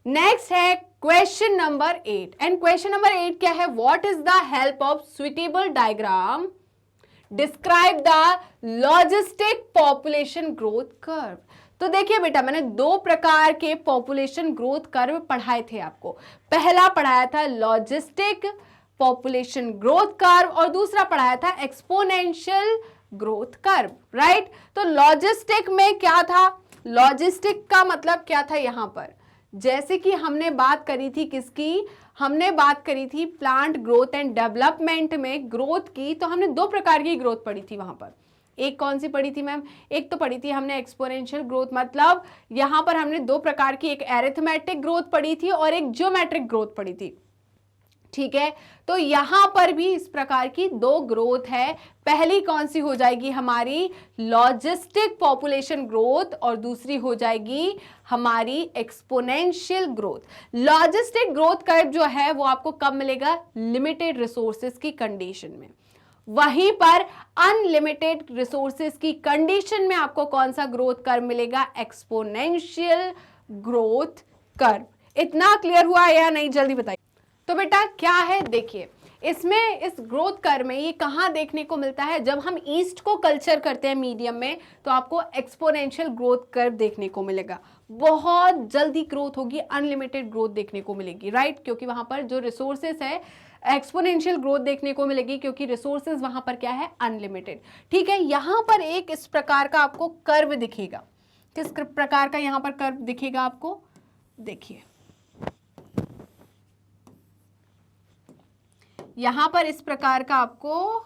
S1: नेक्स्ट है question number 8, and question number 8 क्या है, what is the help of suitable diagram describe the logistic population growth curve. तो देखिए बेटा, मैंने दो प्रकार के पॉपुलेशन ग्रोथ कर्व पढ़ाए थे आपको। पहला पढ़ाया था लॉजिस्टिक पॉपुलेशन ग्रोथ कर्व और दूसरा पढ़ाया था एक्सपोनेंशियल ग्रोथ कर्व, राइट। तो लॉजिस्टिक में क्या था, लॉजिस्टिक का मतलब क्या था, यहां पर जैसे कि हमने बात करी थी किसकी, हमने बात करी थी प्लांट ग्रोथ एंड डेवलपमेंट में ग्रोथ की, तो हमने दो प्रकार की ग्रोथ पढ़ी थी वहां पर। एक कौन सी पढ़ी थी मैम, एक तो पढ़ी थी हमने एक्सपोनेंशियल ग्रोथ, मतलब यहां पर हमने दो प्रकार की, एक एरिथमेटिक ग्रोथ पढ़ी थी और एक ज्योमेट्रिक ग्रोथ पढ़ी थी, ठीक है। तो यहां पर भी इस प्रकार की दो ग्रोथ है। पहली कौन सी हो जाएगी हमारी, लॉजिस्टिक पॉपुलेशन ग्रोथ, और दूसरी हो जाएगी हमारी exponential growth. Logistic growth curve जो है वो आपको कब मिलेगा, लिमिटेड रिसोर्सेज की कंडीशन में। वहीं पर अनलिमिटेड रिसोर्सेज की कंडीशन में आपको कौन सा ग्रोथ कर्व मिलेगा, एक्सपोनेंशियल ग्रोथ कर्व। इतना क्लियर हुआ या नहीं, जल्दी बताइए। तो बेटा क्या है, देखिए इसमें इस ग्रोथ कर्व में ये कहाँ देखने को मिलता है, जब हम ईस्ट को कल्चर करते हैं मीडियम में, तो आपको एक्सपोनेंशियल ग्रोथ कर्व देखने को मिलेगा। बहुत जल्दी ग्रोथ होगी, अनलिमिटेड ग्रोथ देखने को मिलेगी, राइट, क्योंकि वहां पर जो रिसोर्सेस है, एक्सपोनेंशियल ग्रोथ देखने को मिलेगी क्योंकि रिसोर्सेज वहां पर क्या है, अनलिमिटेड, ठीक है। यहां पर एक इस प्रकार का आपको कर्व दिखेगा, किस प्रकार का यहां पर कर्व दिखेगा आपको, देखिए यहां पर इस प्रकार का आपको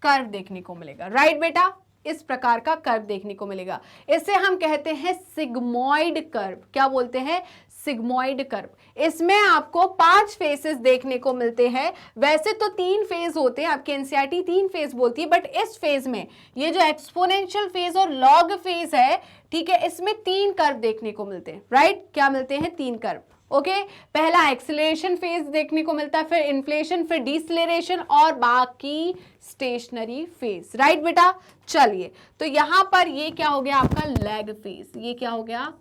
S1: कर्व देखने को मिलेगा, राइट बेटा, इस प्रकार का कर्व देखने को मिलेगा। इसे हम कहते हैं सिग्मॉइड कर्व। क्या बोलते हैं, सिग्मोइड कर्व। इसमें आपको 5 फेसेस देखने को मिलते हैं। वैसे तो 3 फेज होते हैं, आपके एनसीईआरटी 3 फेज बोलती है, बट इस फेज में ये जो एक्सपोनेंशियल फेज और लॉग फेज है, ठीक है, इसमें 3 कर्व देखने को मिलते हैं, राइट? क्या मिलते हैं? 3 कर्व। ओके, पहला एक्सेलरेशन फेज देखने को मिलता है, फिर इन्फ्लेशन, फिर डिसलेरेशन और बाकी स्टेशनरी फेज, राइट बेटा? चलिए, तो यहां पर ये क्या हो गया आपका? Lag phase. ये क्या हो गया?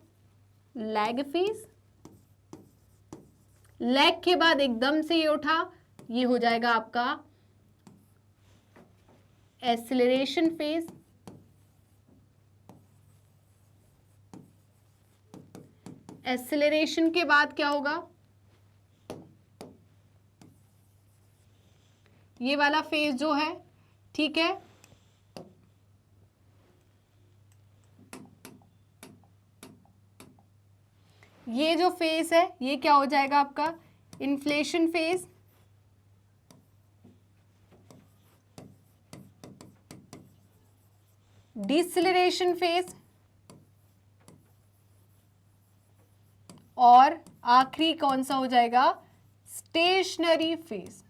S1: Lag phase. लैग के बाद एकदम से ये उठा, ये हो जाएगा आपका एक्सेलरेशन फेज। एक्सेलरेशन के बाद क्या होगा? ये वाला फेज जो है, ठीक है, ये जो फेज है ये क्या हो जाएगा आपका? Inflation phase. डिसलेरेशन फेज और आखिरी कौन सा हो जाएगा? Stationary phase.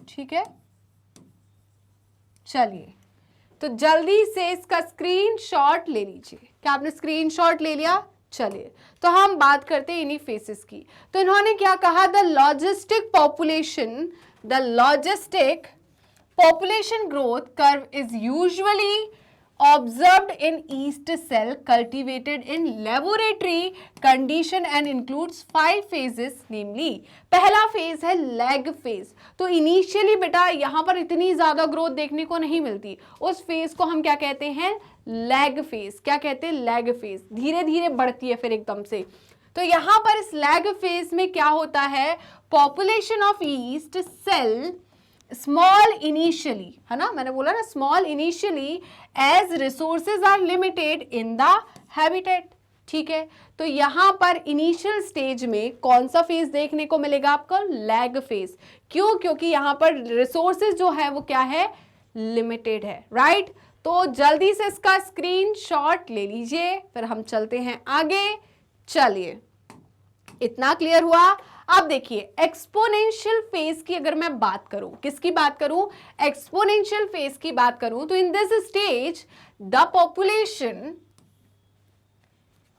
S1: ठीक है, चलिए, तो जल्दी से इसका स्क्रीनशॉट ले लीजिए। क्या आपने स्क्रीनशॉट ले लिया? चलिए, तो हम बात करते हैं इन्हीं फेसेस की। तो इन्होंने क्या कहा? The logistic population growth curve is usually observed in yeast cell cultivated in laboratory condition and includes 5 phases, namely पहला फेज है लैग फेज। तो इनिशियली बेटा यहां पर इतनी ज्यादा ग्रोथ देखने को नहीं मिलती, उस फेज को हम क्या कहते हैं? Lag phase. क्या कहते हैं? Lag phase. धीरे धीरे बढ़ती है फिर एकदम से। तो यहां पर इस लैग फेज में क्या होता है? Population of yeast cell small initially, है ना, मैंने बोला ना small initially, as resources are limited in the habitat. ठीक है, तो यहां पर इनिशियल स्टेज में कौन सा फेज देखने को मिलेगा आपको? Lag phase. क्यों? क्योंकि यहां पर रिसोर्सेज जो है वो क्या है? लिमिटेड है, राइट? तो जल्दी से इसका स्क्रीनशॉट ले लीजिए, फिर हम चलते हैं आगे। चलिए, इतना क्लियर हुआ? अब देखिए, एक्सपोनेंशियल फेज की अगर मैं बात करूं, किसकी बात करूं? एक्सपोनेंशियल फेज की बात करूं, तो in this stage the population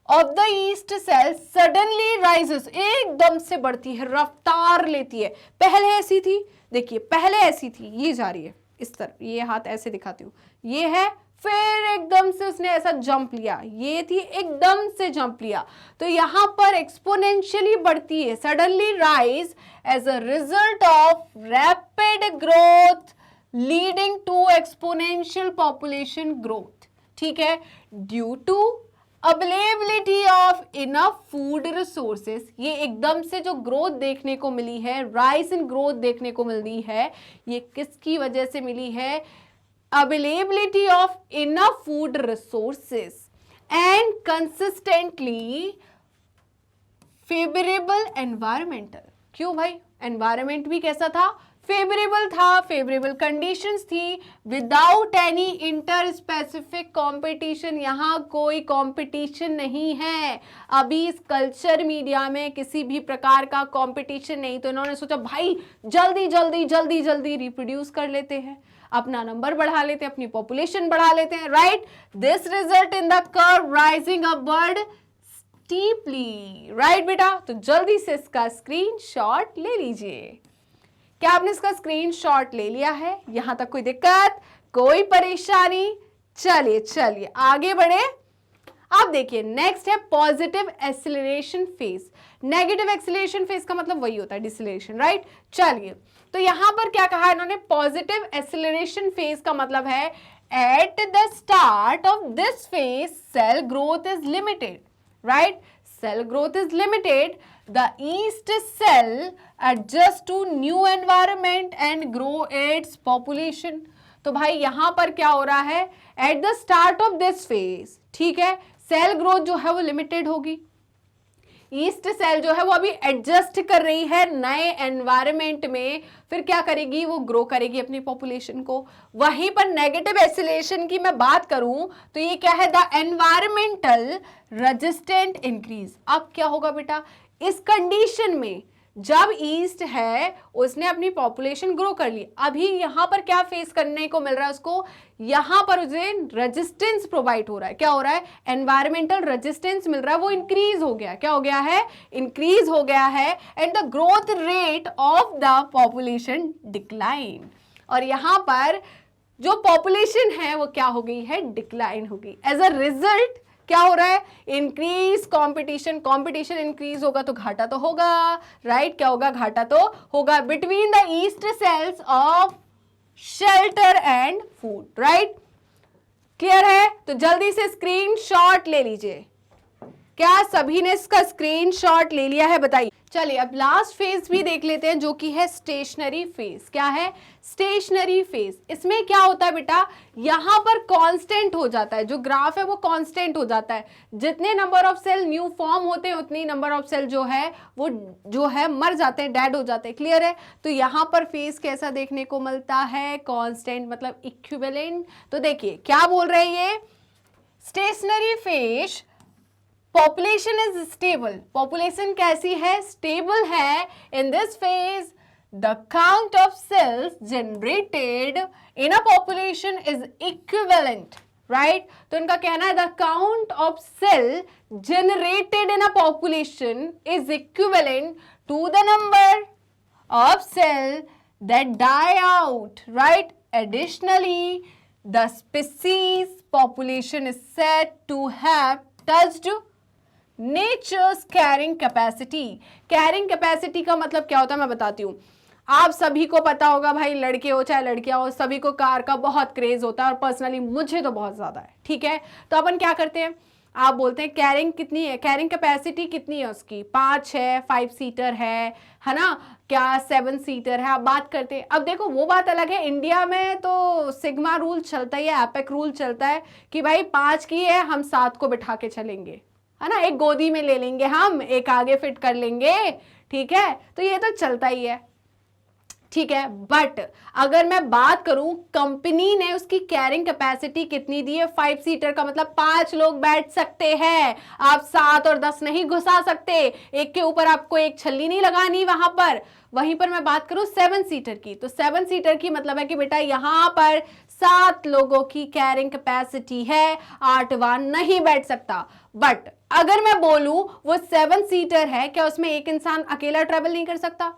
S1: of the yeast cell suddenly rises, एकदम से बढ़ती है, रफ्तार लेती है। पहले ऐसी थी, देखिए पहले ऐसी थी, ये जा रही है इस तरफ, ये हाथ ऐसे दिखाती हूं, ये है, फिर एकदम से उसने ऐसा जंप लिया, ये थी, एकदम से जंप लिया। तो यहां पर एक्सपोनेंशियली बढ़ती है, suddenly rise as a result of rapid growth leading to exponential population growth. ठीक है, due to availability of enough food resources. ये एकदम से जो ग्रोथ देखने को मिली है, राइज इन ग्रोथ देखने को मिली है, ये किसकी वजह से मिली है? availability of enough food resources and consistently favorable environmental। क्यों भाई? environment भी कैसा था? favorable था, favorable conditions थी, without any inter-specific competition। यहाँ कोई competition नहीं है, अभी इस कल्चर मीडिया में किसी भी प्रकार का competition नहीं। तो इन्होंने सोचा भाई जल्दी जल्दी जल्दी जल्दी रिप्रोड्यूस कर लेते हैं, अपना नंबर बढ़ा लेते हैं, अपनी पॉपुलेशन बढ़ा लेते हैं, right? This result in the curve rising upward steeply, right बेटा? तो जल्दी से इसका स्क्रीनशॉट ले लीजिए। क्या आपने इसका स्क्रीनशॉट ले लिया है? यहां तक कोई दिक्कत, कोई परेशानी? चलिए चलिए आगे बढ़े। अब देखिए, नेक्स्ट है positive acceleration phase. Negative acceleration phase का मतलब वही होता है डिसलेरेशन, राइट? चलिए, तो यहां पर क्या कहा इन्होंने? पॉजिटिव एक्सेलरेशन फेज का मतलब है at the start of this phase cell growth is limited, right? Cell growth is limited, the yeast cell adjust to new environment and grow its population. तो भाई यहां पर क्या हो रहा है? At the start of this phase, ठीक है, सेल ग्रोथ जो है वो लिमिटेड होगी। ईस्ट सेल जो है वो अभी एडजस्ट कर रही है नए एनवायरमेंट में, फिर क्या करेगी, वो ग्रो करेगी अपनी पॉपुलेशन को। वहीं पर नेगेटिव एसिलेशन की मैं बात करूं तो ये क्या है, द एनवायरमेंटल रेजिस्टेंट इंक्रीज। अब क्या होगा बेटा, इस कंडीशन में जब ईस्ट है उसने अपनी पॉपुलेशन ग्रो कर ली, अभी यहां पर क्या फेस करने को मिल रहा है उसको, यहां पर उसे रेजिस्टेंस प्रोवाइड हो रहा है। क्या हो रहा है, एनवायरमेंटल रेजिस्टेंस मिल रहा है, वो इंक्रीज हो गया। क्या हो गया है, इंक्रीज हो गया है। And the growth rate of the population decline, और यहां पर जो पॉपुलेशन है वो क्या हो गई है, डिक्लाइन हो गई। एज अ रिजल्ट क्या हो रहा है, इंक्रीज कंपटीशन, कंपटीशन इंक्रीज होगा तो घाटा तो होगा, राइट? क्या होगा, घाटा तो होगा between the east sales of shelter and food, right? Clear है? तो जल्दी से स्क्रीनशॉट ले लीजिए। क्या सभी ने इसका स्क्रीनशॉट ले लिया है, बताइए। चलिए अब लास्ट फेज भी देख लेते हैं जो कि है स्टेशनरी फेज। क्या है, स्टेशनरी फेज। इसमें क्या होता है बेटा, यहां पर कांस्टेंट हो जाता है, जो ग्राफ है वो कांस्टेंट हो जाता है। जितने number of cell new form होते हैं उतनी नंबर ऑफ सेल जो है वो जो है मर जाते हैं, डेड हो जाते हैं। क्लियर है? तो यहां पर फेज कैसा देखने को मिलता है, कांस्टेंट, मतलब इक्विवेलेंट। तो देखिए क्या बोल रहे हैं ये, stationary phase population is stable. Population कैसी है, स्टेबल है। In this phase the count of cells generated in a population is equivalent, right? तो इनका कहना है the count of cell generated in a population is equivalent to the number of cell that die out, right? Additionally, the species population is said to have touched nature's carrying capacity. Carrying capacity का मतलब क्या होता है मैं बताती हूँ। आप सभी को पता होगा भाई, लड़के हो चाहे लड़कियां हो, सभी को कार का बहुत क्रेज होता है, और पर्सनली मुझे तो बहुत ज्यादा है। ठीक है, तो अपन क्या करते हैं, आप बोलते हैं कैरिंग कितनी है, कैरिंग कैपेसिटी कितनी है उसकी, 5 है, 5 सीटर है ना, क्या 7 सीटर है, आप बात करते हैं। अब देखो वो बात अलग है, इंडिया में तो सिग्मा रूल चलता ही है, एपेक रूल चलता है कि भाई 5 की है हम 7 को बिठा के चलेंगे, है ना, एक गोदी में ले लेंगे हम, एक आगे फिट कर लेंगे। ठीक है, तो ये तो चलता ही है। ठीक है, बट अगर मैं बात करूं कंपनी ने उसकी कैरिंग कैपेसिटी कितनी दी है, 5 सीटर का मतलब 5 लोग बैठ सकते हैं, आप 7 और 10 नहीं घुसा सकते, एक के ऊपर आपको एक छल्ली नहीं लगानी वहां पर। वहीं पर मैं बात करूं 7 सीटर की, तो 7 सीटर की मतलब है कि बेटा यहां पर 7 लोगों की कैरिंग कैपेसिटी है, 8वां नहीं बैठ सकता। बट अगर मैं बोलूं वो 7 सीटर है, क्या उसमें एक इंसान अकेला ट्रेवल नहीं कर सकता?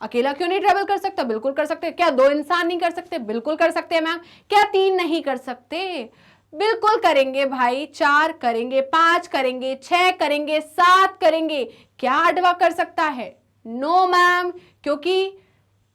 S1: अकेला क्यों नहीं ट्रेवल कर सकता, बिल्कुल कर सकते। क्या 2 इंसान नहीं कर सकते, बिल्कुल कर सकते हैं मैम। क्या 3 नहीं कर सकते, बिल्कुल करेंगे भाई। 4 करेंगे, 5 करेंगे, 6 करेंगे, 7 करेंगे। क्या 8वां कर सकता है? नो मैम, क्योंकि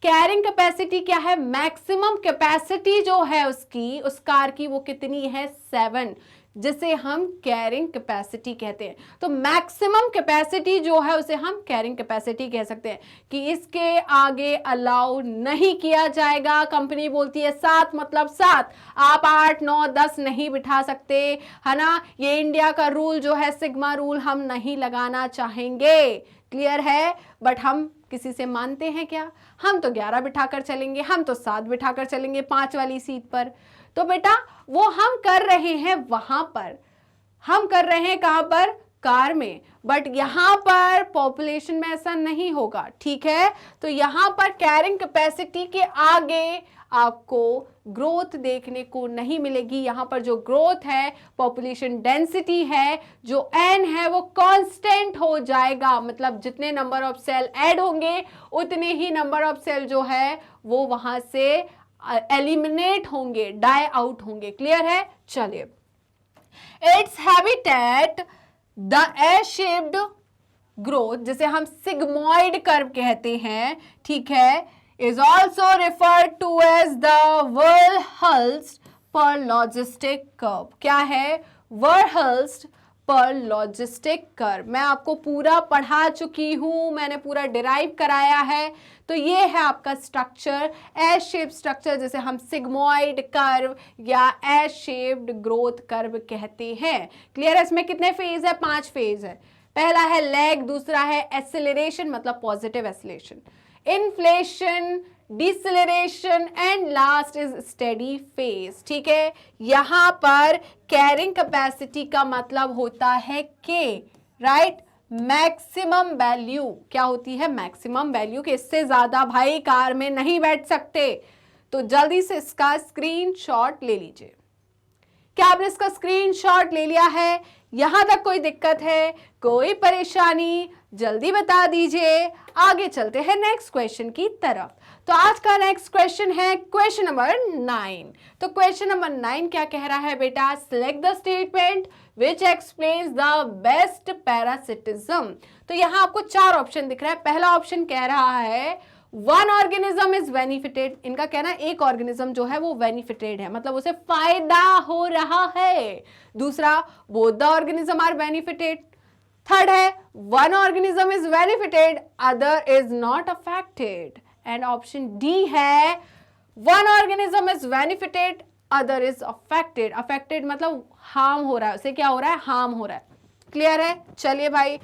S1: कैरिंग कैपेसिटी क्या है, मैक्सिमम कैपेसिटी जो है उसकी, उस कार की, वो कितनी है, 7, जिसे हम कैरिंग कैपेसिटी कहते हैं। तो मैक्सिमम कैपेसिटी जो है उसे हम कैरिंग कैपेसिटी कह सकते हैं कि इसके आगे अलाउ नहीं किया जाएगा। कंपनी बोलती है 7 मतलब 7, आप 8, 9, 10 नहीं बिठा सकते, है ना। ये इंडिया का रूल जो है, सिग्मा रूल, हम नहीं लगाना चाहेंगे। क्लियर है? बट हम किसी से मानते हैं क्या? हम तो 11 बिठाकर चलेंगे, हम तो 7 बिठाकर चलेंगे 5 वाली सीट पर। तो बेटा वो हम कर रहे हैं वहां पर, हम कर रहे हैं कहां पर, कार में। बट यहां पर पॉपुलेशन में ऐसा नहीं होगा। ठीक है, तो यहां पर कैरिंग कैपेसिटी के आगे आपको ग्रोथ देखने को नहीं मिलेगी। यहां पर जो ग्रोथ है, पॉपुलेशन डेंसिटी है, जो n है, वो कांस्टेंट हो जाएगा। मतलब जितने नंबर ऑफ सेल ऐड होंगे उतने ही नंबर ऑफ सेल जो है वो वहां से एलिमिनेट होंगे, डाई आउट होंगे। क्लियर है? चलिए, it's habitat the S shaped growth, जिसे हम सिग्मॉइड कर्व कहते हैं, ठीक है, is also referred to as the Verhulst Pearl logistic curve. क्या है? वर्हल्स्ट पर लॉजिस्टिक कर्व। मैं आपको पूरा पढ़ा चुकी हूं, मैंने पूरा डिराइव कराया है। तो ये है आपका स्ट्रक्चर, एस शेप स्ट्रक्चर, जिसे हम सिग्मॉइड कर्व या एस शेप्ड ग्रोथ कर्व कहते हैं। क्लियर है? इसमें कितने फेज है? 5 फेज है। पहला है लैग, दूसरा है एक्सेलरेशन मतलब positive acceleration, inflation, deceleration and last is steady phase. ठीक है, यहां पर कैरिंग कैपेसिटी का मतलब होता है के, राइट, मैक्सिमम वैल्यू। क्या होती है? मैक्सिमम वैल्यू, कि इससे ज्यादा भाई कार में नहीं बैठ सकते। तो जल्दी से इसका स्क्रीनशॉट ले लीजिए। क्या आपने इसका स्क्रीनशॉट ले लिया है? यहां तक कोई दिक्कत है, कोई परेशानी? जल्दी बता दीजिए। आगे चलते हैं नेक्स्ट क्वेश्चन की तरफ। तो आज का नेक्स्ट क्वेश्चन है क्वेश्चन नंबर 9। तो क्वेश्चन नंबर 9 क्या कह रहा है बेटा? Select the statement which explains the best parasitism. तो यहां आपको 4 ऑप्शन दिख रहा है। पहला ऑप्शन कह रहा है वन ऑर्गेनिज्म इज बेनिफिटेड। इनका कहना है एक ऑर्गेनिज्म जो है वो बेनिफिटेड है, मतलब उसे फायदा हो रहा है। दूसरा, both the organism are benefited. Third है one organism is benefited, other is not affected. And option D है one organism is benefited, other is affected. Affected मतलब हार्म हो रहा है, उसे क्या हो रहा है? हार्म हो रहा है। क्लियर है? चलिए भाई,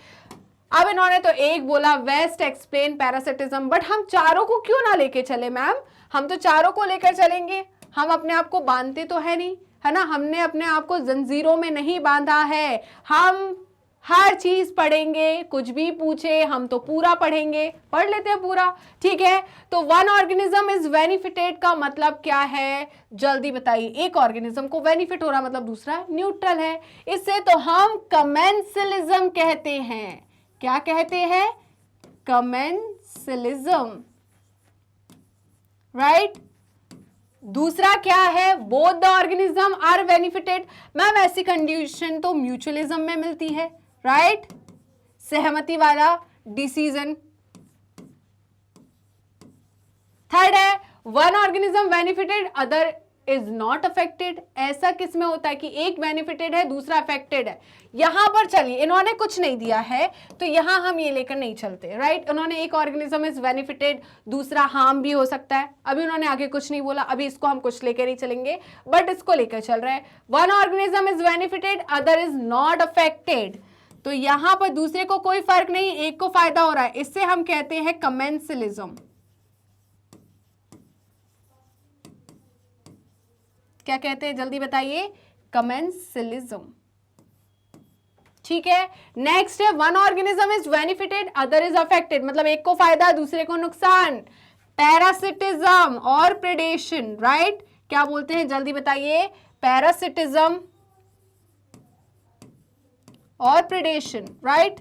S1: अब इन्होंने तो एक बोला वेस्ट एक्सप्लेन पैरासिटिज्म, बट हम चारों को क्यों ना लेके चले मैम? हम तो चारों को लेकर चलेंगे। हम अपने आप को बांधते तो है नहीं, है ना? हमने अपने आप को जंजीरों में नहीं बांधा है। हम हर चीज पढ़ेंगे, कुछ भी पूछे हम तो पूरा पढ़ेंगे। पढ़ लेते हैं पूरा, ठीक है? तो वन ऑर्गेनिज्म इज बेनिफिटेड का मतलब क्या है? जल्दी बताइए। एक ऑर्गेनिज्म को बेनिफिट हो रहा मतलब दूसरा न्यूट्रल है। इससे तो हम कमेंसलिज्म कहते हैं। क्या कहते हैं? Commensalism, right. दूसरा क्या है? Both the organism are benefited. Ma'am ऐसी कंडीशन तो म्यूचुअलिज्म में मिलती है, राइट, सहमति वाला डिसीजन। थर्ड है one organism benefited, other is not affected. ऐसा किस में होता है कि एक बेनिफिटेड है दूसरा अफेक्टेड है? यहां पर चलिए, इन्होंने कुछ नहीं दिया है तो यहां हम ये लेकर नहीं चलते, राइट। उन्होंने एक ऑर्गेनिज्म इज बेनिफिटेड, दूसरा हार्म भी हो सकता है। अभी उन्होंने आगे कुछ नहीं बोला, अभी इसको हम कुछ लेकर नहीं चलेंगे, बट इसको लेकर चल रहे हैं। One organism is benefited, other is not affected. तो यहां पर दूसरे को कोई फर्क नहीं, एक को फायदा हो रहा है, इससे हम कहते हैं कमेंसलिज्म। क्या कहते हैं? जल्दी बताइए। कमेंसलिज्म, ठीक है। नेक्स्ट है one organism is benefited, other is affected, मतलब एक को फायदा दूसरे को नुकसान। पैरासिटिज्म और प्रेडेशन, राइट। क्या बोलते हैं? जल्दी बताइए। पैरासिटिज्म और प्रेडेशन, राइट।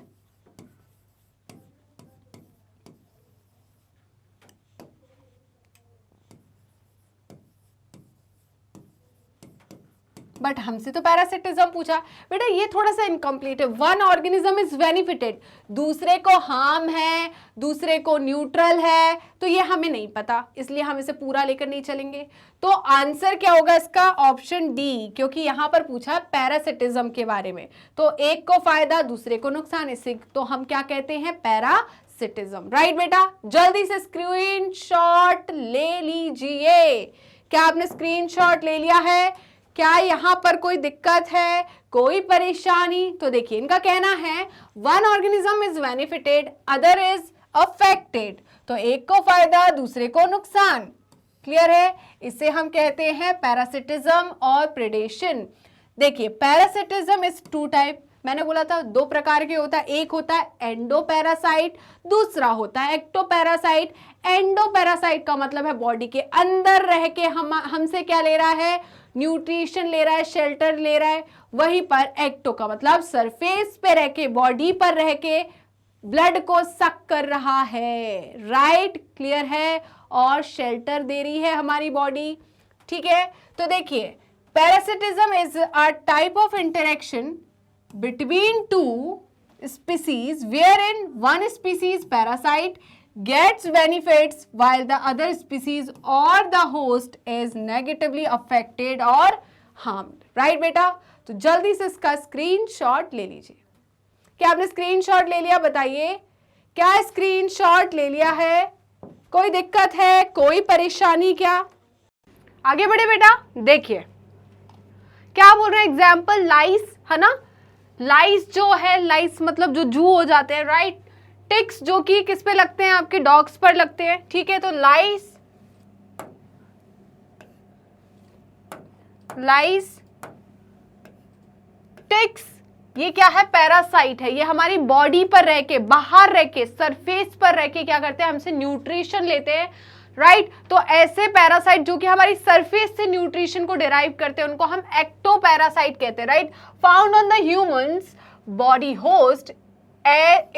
S1: बट हमसे तो पैरासिटिज्म पूछा। बेटा ये थोड़ा सा इनकम्प्लीट है। वन ऑर्गेनिज्म इज बेनिफिटेड, दूसरे को हार्म है, दूसरे को न्यूट्रल है, तो ये हमें नहीं पता, इसलिए हम इसे पूरा लेकर नहीं चलेंगे। तो आंसर क्या होगा इसका? ऑप्शन डी, क्योंकि यहां पर पूछा पैरासिटिज्म के बारे में। तो एक को फायदा दूसरे को नुकसान, इसे तो हम क्या कहते हैं? पैरासिटिज्म, राइट बेटा। जल्दी से स्क्रीनशॉट ले लीजिए। क्या आपने स्क्रीनशॉट ले लिया है? क्या यहां पर कोई दिक्कत है, कोई परेशानी? तो देखिए, इनका कहना है one organism is benefited, other is affected. तो एक को फायदा दूसरे को नुकसान। क्लियर है? इसे हम कहते हैं पैरासिटिज्म और प्रेडेशन। देखिए, पैरासिटिज्म इज टू टाइप। मैंने बोला था 2 प्रकार के होता है। एक होता है एंडोपैरासाइट, दूसरा होता है एक्टोपैरासाइट। एंडोपैरासाइट का मतलब है बॉडी के अंदर रह के हमसे क्या ले रहा है? न्यूट्रिशन ले रहा है, शेल्टर ले रहा है। वहीं पर एक्टो का मतलब सरफेस पे रह के, बॉडी पर रह के ब्लड को सक कर रहा है, राइट। क्लियर है? और शेल्टर दे रही है हमारी बॉडी, ठीक है। तो देखिए, parasitism is a type of interaction between two species wherein one species parasite gets benefits while the other species or the host is negatively affected or harmed, right बेटा। तो जल्दी से इसका स्क्रीनशॉट ले लीजिए। क्या आपने स्क्रीनशॉट ले लिया? बताइए, क्या स्क्रीनशॉट ले लिया है? कोई दिक्कत है, कोई परेशानी? क्या आगे बढ़े बेटा। देखिए क्या बोल रहे हैं, एग्जाम्पल लाइस, है ना। लाइस जो है, लाइस मतलब जो जू हो जाते हैं, राइट। टिक्स जो कि किस पे लगते हैं, आपके डॉग्स पर लगते हैं, ठीक है। तो लाइस, लाइस, टिक्स, ये क्या है, पैरासाइट है। ये हमारी बॉडी पर रह के, बाहर रह के, सरफेस पर रह के क्या करते हैं, हमसे न्यूट्रिशन लेते हैं, राइट। तो ऐसे पैरासाइट जो कि हमारी सरफेस से न्यूट्रिशन को डिराइव करते हैं, उनको हम एक्टोपैरासाइट कहते हैं, right. Found on the humans body host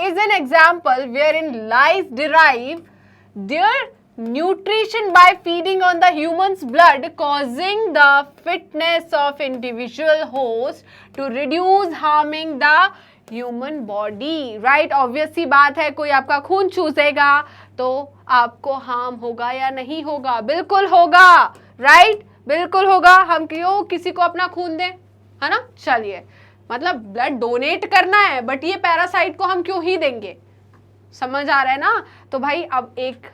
S1: is an example wherein lice derive their nutrition by feeding on the human's blood, causing the fitness of individual host to reduce harming the human body, right। obvious सी बात है, कोई आपका खून चूसेगा तो आपको हार्म होगा या नहीं होगा, बिल्कुल होगा, राइट, बिल्कुल होगा। हम क्यों किसी को अपना खून दें, है ना। चलिए, मतलब ब्लड डोनेट करना है, बट ये पैरासाइट को हम क्यों ही देंगे, समझ आ रहा है ना। तो भाई अब एक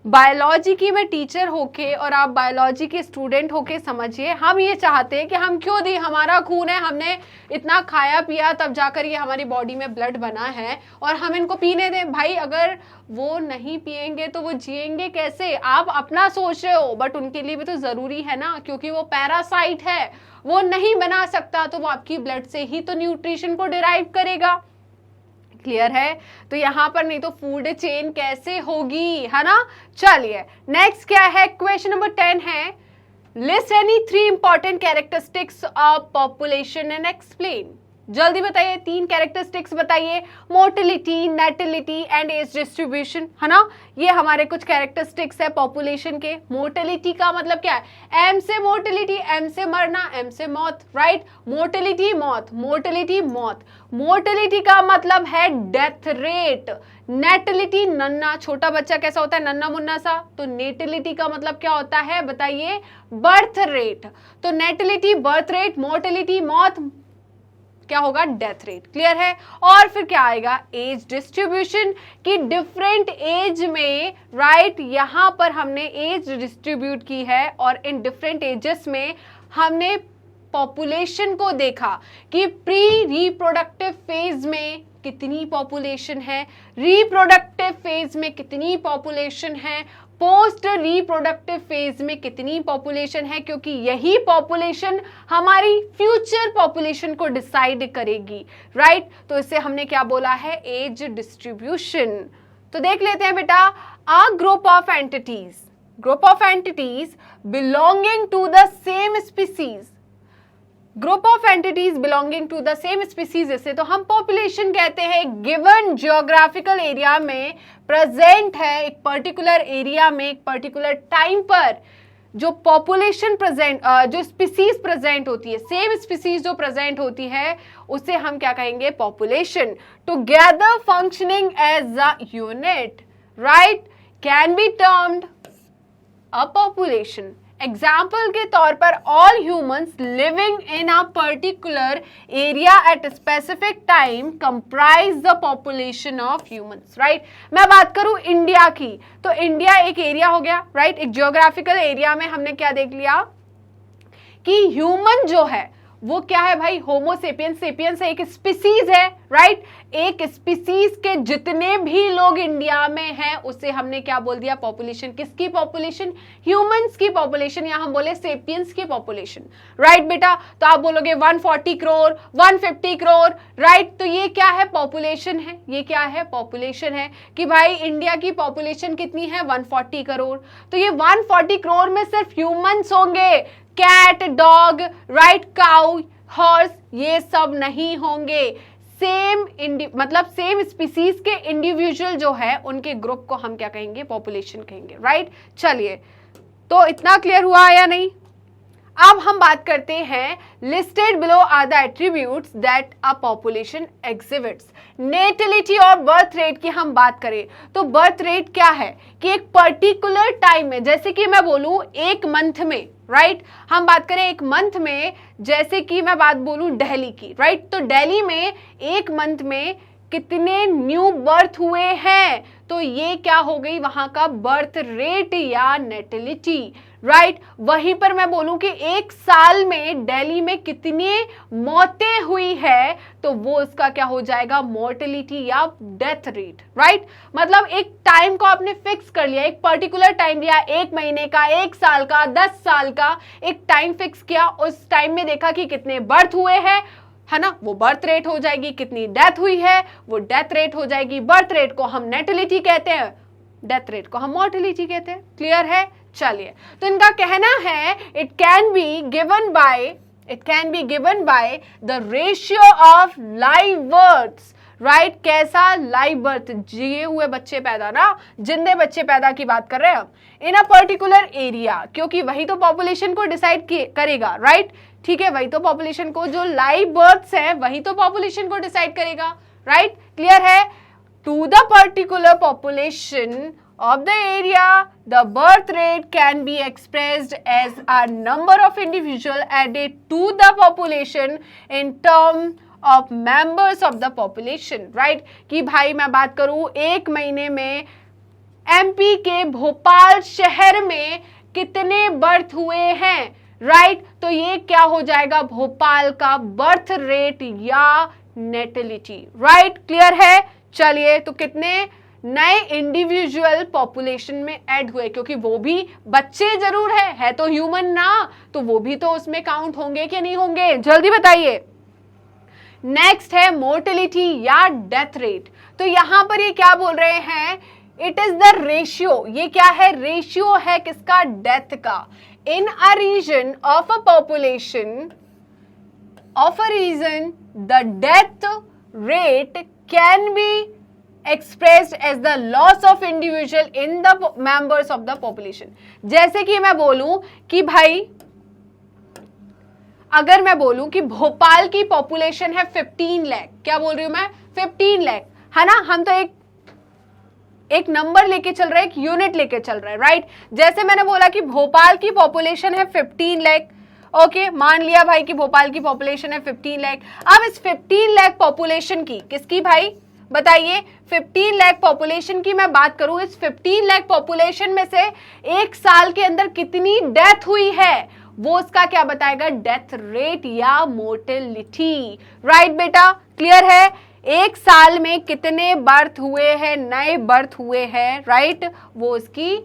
S1: बायोलॉजी की मैं टीचर होके और आप बायोलॉजी के स्टूडेंट होके समझिए, हम ये चाहते हैं कि हम क्यों दें, हमारा खून है, हमने इतना खाया पिया तब जाकर ये हमारी बॉडी में ब्लड बना है और हम इनको पीने दें। भाई अगर वो नहीं पिएंगे तो वो जिएंगे कैसे, आप अपना सोच रहे हो, बट उनके लिए भी तो जरूरी है ना, क्योंकि वो पैरासाइट है, वो नहीं बना सकता, तो वो आपकी ब्लड से ही तो न्यूट्रिशन को डिराइव करेगा। क्लियर है। तो यहां पर नहीं तो फूड चेन कैसे होगी, है ना। चलिए नेक्स्ट क्या है, क्वेश्चन नंबर 10 है, list any 3 important characteristics of population and explain. जल्दी बताइए, 3 कैरेक्टरिस्टिक्स बताइए, मोर्टेलिटी, नेटिलिटी एंड एज डिस्ट्रीब्यूशन, है ना। ये हमारे कुछ कैरेक्टरिस्टिक्स है पॉपुलेशन के। मोर्टेलिटी का मतलब क्या है, एम से मोर्टेलिटी, एम से मरना, एम से मौत, राइट। मोर्टेलिटी मौत, मोर्टेलिटी मौत। मोर्टेलिटी का मतलब है डेथ रेट। नेटिलिटी नन्ना, छोटा बच्चा कैसा होता है, नन्ना मुन्ना सा। तो नेटिलिटी का मतलब क्या होता है, बताइए, बर्थ रेट। तो नेटिलिटी बर्थ रेट, मोर्टेलिटी मौत, क्या होगा, डेथ रेट। क्लियर है। और फिर क्या आएगा, एज डिस्ट्रीब्यूशन, की डिफरेंट एज में, राइट, यहां पर हमने एज डिस्ट्रीब्यूट की है और इन डिफरेंट एजेस में हमने पॉपुलेशन को देखा कि प्री रिप्रोडक्टिव फेज में कितनी पॉपुलेशन है, रिप्रोडक्टिव फेज में कितनी पॉपुलेशन है, पोस्ट रिप्रोडक्टिव फेज में कितनी पॉपुलेशन है, क्योंकि यही पॉपुलेशन हमारी फ्यूचर पॉपुलेशन को डिसाइड करेगी, राइट। तो इसे हमने क्या बोला है, एज डिस्ट्रीब्यूशन। तो देख लेते हैं बेटा, a group of entities, group of entities belonging to the same species, group of entities belonging to the same species, इसे तो हम पॉपुलेशन कहते हैं। गिवन जियोग्राफिकल एरिया में प्रेजेंट है, एक पर्टिकुलर एरिया में एक पर्टिकुलर टाइम पर जो पॉपुलेशन प्रेजेंट, जो स्पीसीज प्रेजेंट होती है, सेम स्पीसीज जो प्रेजेंट होती है, उसे हम क्या कहेंगे, population. Together functioning as a unit, right, can be termed a population. Example के तौर पर, all humans living in a particular area at specific time comprise the population of humans, right. मैं बात करूं इंडिया की, तो इंडिया एक एरिया हो गया, राइट। एक जियोग्राफिकल एरिया में हमने क्या देख लिया कि ह्यूमन जो है वो क्या है भाई, होमो सेपियंस, सेपियंस एक स्पीसीज है, राइट। एक स्पीसीज के जितने भी लोग इंडिया में हैं उसे हमने क्या बोल दिया, पॉपुलेशन। किसकी पॉपुलेशन, ह्यूमंस की पॉपुलेशन, या हम बोले सेपियंस की पॉपुलेशन, राइट बेटा। तो आप बोलोगे 140 करोड़, 150 करोड़, राइट। तो ये क्या है, पॉपुलेशन है, ये क्या है, पॉपुलेशन है कि भाई इंडिया की पॉपुलेशन कितनी है, 140 करोड़। तो ये 140 करोड़ में सिर्फ ह्यूमंस होंगे, cat, dog, right, cow, horse, ये सब नहीं होंगे। सेम मतलब सेम स्पीसीज के इंडिविजुअल जो है उनके ग्रुप को हम क्या कहेंगे, पॉपुलेशन कहेंगे, राइट। चलिए, तो इतना क्लियर हुआ या नहीं। अब हम बात करते हैं, listed below are the attributes that a population exhibits. Natality और बर्थ रेट की हम बात करें तो बर्थ रेट क्या है कि एक पर्टिकुलर टाइम में, जैसे कि मैं बोलूं एक मंथ में, राइट, हम बात करें एक मंथ में, जैसे कि मैं बात बोलूं दिल्ली की, राइट। तो दिल्ली में एक मंथ में कितने न्यू बर्थ हुए हैं, तो ये क्या हो गई वहां का बर्थ रेट या नेटिलिटी, राइट। वहीं पर मैं बोलूं कि एक साल में दिल्ली में कितनी मौतें हुई है, तो वो उसका क्या हो जाएगा, मोर्टेलिटी या डेथ रेट, राइट। मतलब एक टाइम को आपने फिक्स कर लिया, एक पर्टिकुलर टाइम लिया, 1 महीने का, 1 साल का, 10 साल का, एक टाइम फिक्स किया, उस टाइम में देखा कि कितने बर्थ हुए हैं, है ना, वो बर्थ रेट हो जाएगी, कितनी डेथ हुई है वो डेथ रेट हो जाएगी। बर्थ रेट को हम नेटिलिटी कहते हैं, डेथ रेट को हम मॉर्टेलिटी कहते हैं। क्लियर है? चलिए, तो इनका कहना है it can be given by the ratio of live births, right. कैसा? लाइव बर्थ, जिए हुए बच्चे पैदा, ना जिंदे बच्चे पैदा की बात कर रहे हैं हम, इन अ पर्टिकुलर एरिया, क्योंकि वही तो पॉपुलेशन को डिसाइड करेगा, राइट। ठीक है, वही तो पॉपुलेशन को, जो लाइव बर्थ्स है वही तो पॉपुलेशन को डिसाइड करेगा, राइट। क्लियर है? To the particular population of the area, the birth rate can be expressed as a number of individual added to the population in term of members of the population, right। कि भाई मैं बात करूं एक महीने में एमपी के भोपाल शहर में कितने बर्थ हुए हैं, राइट। तो ये क्या हो जाएगा, भोपाल का बर्थ रेट या नेटिलिटी, राइट। क्लियर है? चलिए, तो कितने नए इंडिविजुअल पॉपुलेशन में ऐड हुए, क्योंकि वो भी बच्चे जरूर है तो ह्यूमन ना, तो वो भी तो उसमें काउंट होंगे कि नहीं होंगे, जल्दी बताइए। नेक्स्ट है मोर्टेलिटी या डेथ रेट। तो यहां पर ये क्या बोल रहे हैं, इट इज द रेशियो, ये क्या है, रेशियो है किसका, डेथ का। In a region of a population of a region the death rate can be expressed as the loss of individual in the members of the population। जैसे कि मैं बोलूं कि भाई, अगर मैं बोलूं कि भोपाल की पॉपुलेशन है 15 लाख, क्या बोल रही हूं मैं, 15 लाख, है ना। हम तो एक नंबर लेके चल रहे हैं, एक यूनिट लेके चल रहे हैं, राइट। जैसे मैंने बोला कि भोपाल की पॉपुलेशन है 15 लाख, ओके, मान लिया भाई कि भोपाल की पॉपुलेशन है 15 लाख। अब इस 15 लाख पॉपुलेशन की, किसकी भाई बताइए, 15 लाख पॉपुलेशन की मैं बात करूं, इस 15 लाख पॉपुलेशन में से एक साल के अंदर कितनी डेथ हुई है, वो उसका क्या बताएगा, डेथ रेट या मोर्टेलिटी, राइट बेटा। क्लियर है? एक साल में कितने बर्थ हुए हैं, नए बर्थ हुए हैं, राइट, वो उसकी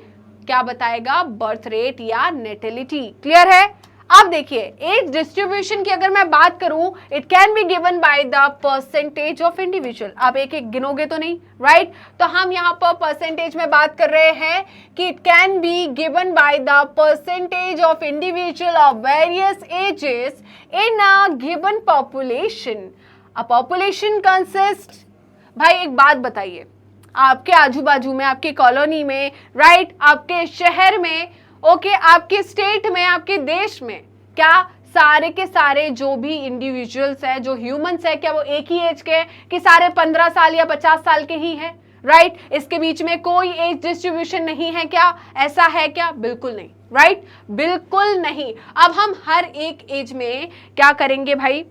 S1: क्या बताएगा, बर्थ रेट या नेटिलिटी। क्लियर है? अब देखिए, एज डिस्ट्रीब्यूशन की अगर मैं बात करूं, it can be given by the percentage of individual. आप एक एक गिनोगे तो नहीं, राइट। तो हम यहां पर परसेंटेज में बात कर रहे हैं कि it can be given by the percentage of individual of various ages in a given population. A population consist, भाई एक बात बताइए, आपके आजू बाजू में, आपकी कॉलोनी में, राइट, आपके शहर में, ओके, आपके स्टेट में, आपके देश में, क्या सारे के सारे जो भी इंडिविजुअल्स है, जो ह्यूमंस है, क्या वो एक ही एज के हैं कि सारे 15 साल या 50 साल के ही हैं, राइट। इसके बीच में कोई एज डिस्ट्रीब्यूशन नहीं है क्या, ऐसा है क्या, बिल्कुल नहीं, राइट, बिल्कुल नहीं। अब हम हर एक एज में क्या करेंगे भाई,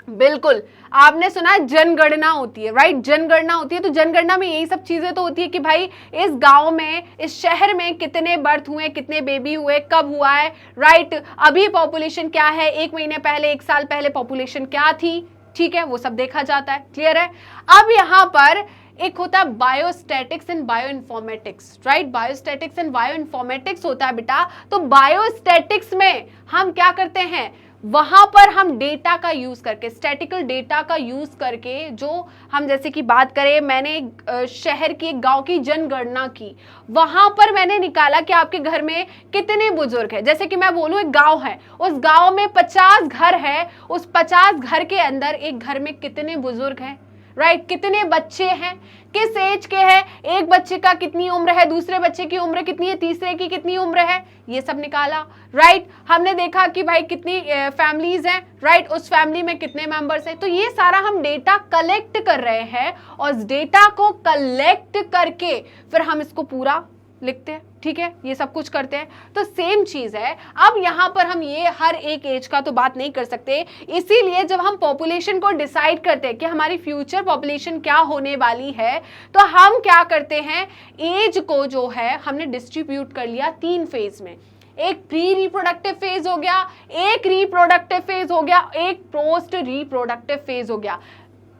S1: बिल्कुल, आपने सुना जनगणना होती है, राइट, जनगणना होती है। तो जनगणना में यही सब चीजें तो होती है कि भाई इस गांव में, इस शहर में कितने बर्थ हुए, कितने बेबी हुए, कब हुआ है, राइट, अभी पॉपुलेशन क्या है, 1 महीने पहले, 1 साल पहले पॉपुलेशन क्या थी, ठीक है, वो सब देखा जाता है। क्लियर है? अब यहां पर एक होता है biostatics and bioinformatics, right, biostatics and bioinformatics होता है बेटा। तो बायोस्टैटिक्स में हम क्या करते हैं, वहां पर हम डेटा का यूज करके, स्टैटिकल डेटा का यूज करके, जो हम जैसे कि बात करें, मैंने शहर की, एक गांव की जनगणना की, वहां पर मैंने निकाला कि आपके घर में कितने बुजुर्ग हैं। जैसे कि मैं बोलूं एक गांव है, उस गांव में 50 घर है, उस 50 घर के अंदर एक घर में कितने बुजुर्ग हैं, राइट, कितने बच्चे हैं, किस एज के हैं, एक बच्चे का कितनी उम्र है, दूसरे बच्चे की उम्र कितनी है, तीसरे की कितनी उम्र है, ये सब निकाला, राइट। हमने देखा कि भाई कितनी फैमिलीज हैं, राइट, उस फैमिली में कितने मेंबर्स हैं। तो ये सारा हम डेटा कलेक्ट कर रहे हैं और इस डेटा को कलेक्ट करके फिर हम इसको पूरा लिखते हैं, ठीक है, ये सब कुछ करते हैं। तो सेम चीज है। अब यहां पर हम ये हर एक एज का तो बात नहीं कर सकते, इसीलिए जब हम पॉपुलेशन को डिसाइड करते हैं कि हमारी फ्यूचर पॉपुलेशन क्या होने वाली है, तो हम क्या करते हैं, एज को जो है हमने डिस्ट्रीब्यूट कर लिया 3 फेज में। एक प्री रिप्रोडक्टिव फेज हो गया, एक रिप्रोडक्टिव फेज हो गया, एक पोस्ट रिप्रोडक्टिव फेज हो गया।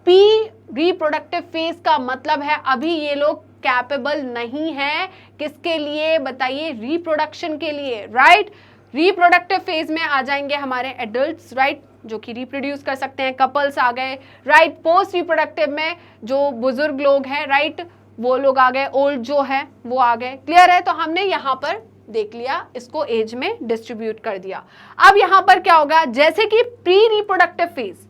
S1: प्री रिप्रोडक्टिव फेज का मतलब है अभी ये लोग कैपेबल नहीं है, किसके लिए बताइए, रिप्रोडक्शन के लिए, राइट। रिप्रोडक्टिव फेज में आ जाएंगे हमारे एडल्ट्स, राइट, जो कि रिप्रोड्यूस कर सकते हैं, कपल्स आ गए, राइट। पोस्ट रिप्रोडक्टिव में जो बुजुर्ग लोग हैं, राइट, वो लोग आ गए, ओल्ड जो है वो आ गए। क्लियर है? तो हमने यहां पर देख लिया, इसको एज में डिस्ट्रीब्यूट कर दिया। अब यहां पर क्या होगा, जैसे कि प्री रिप्रोडक्टिव फेज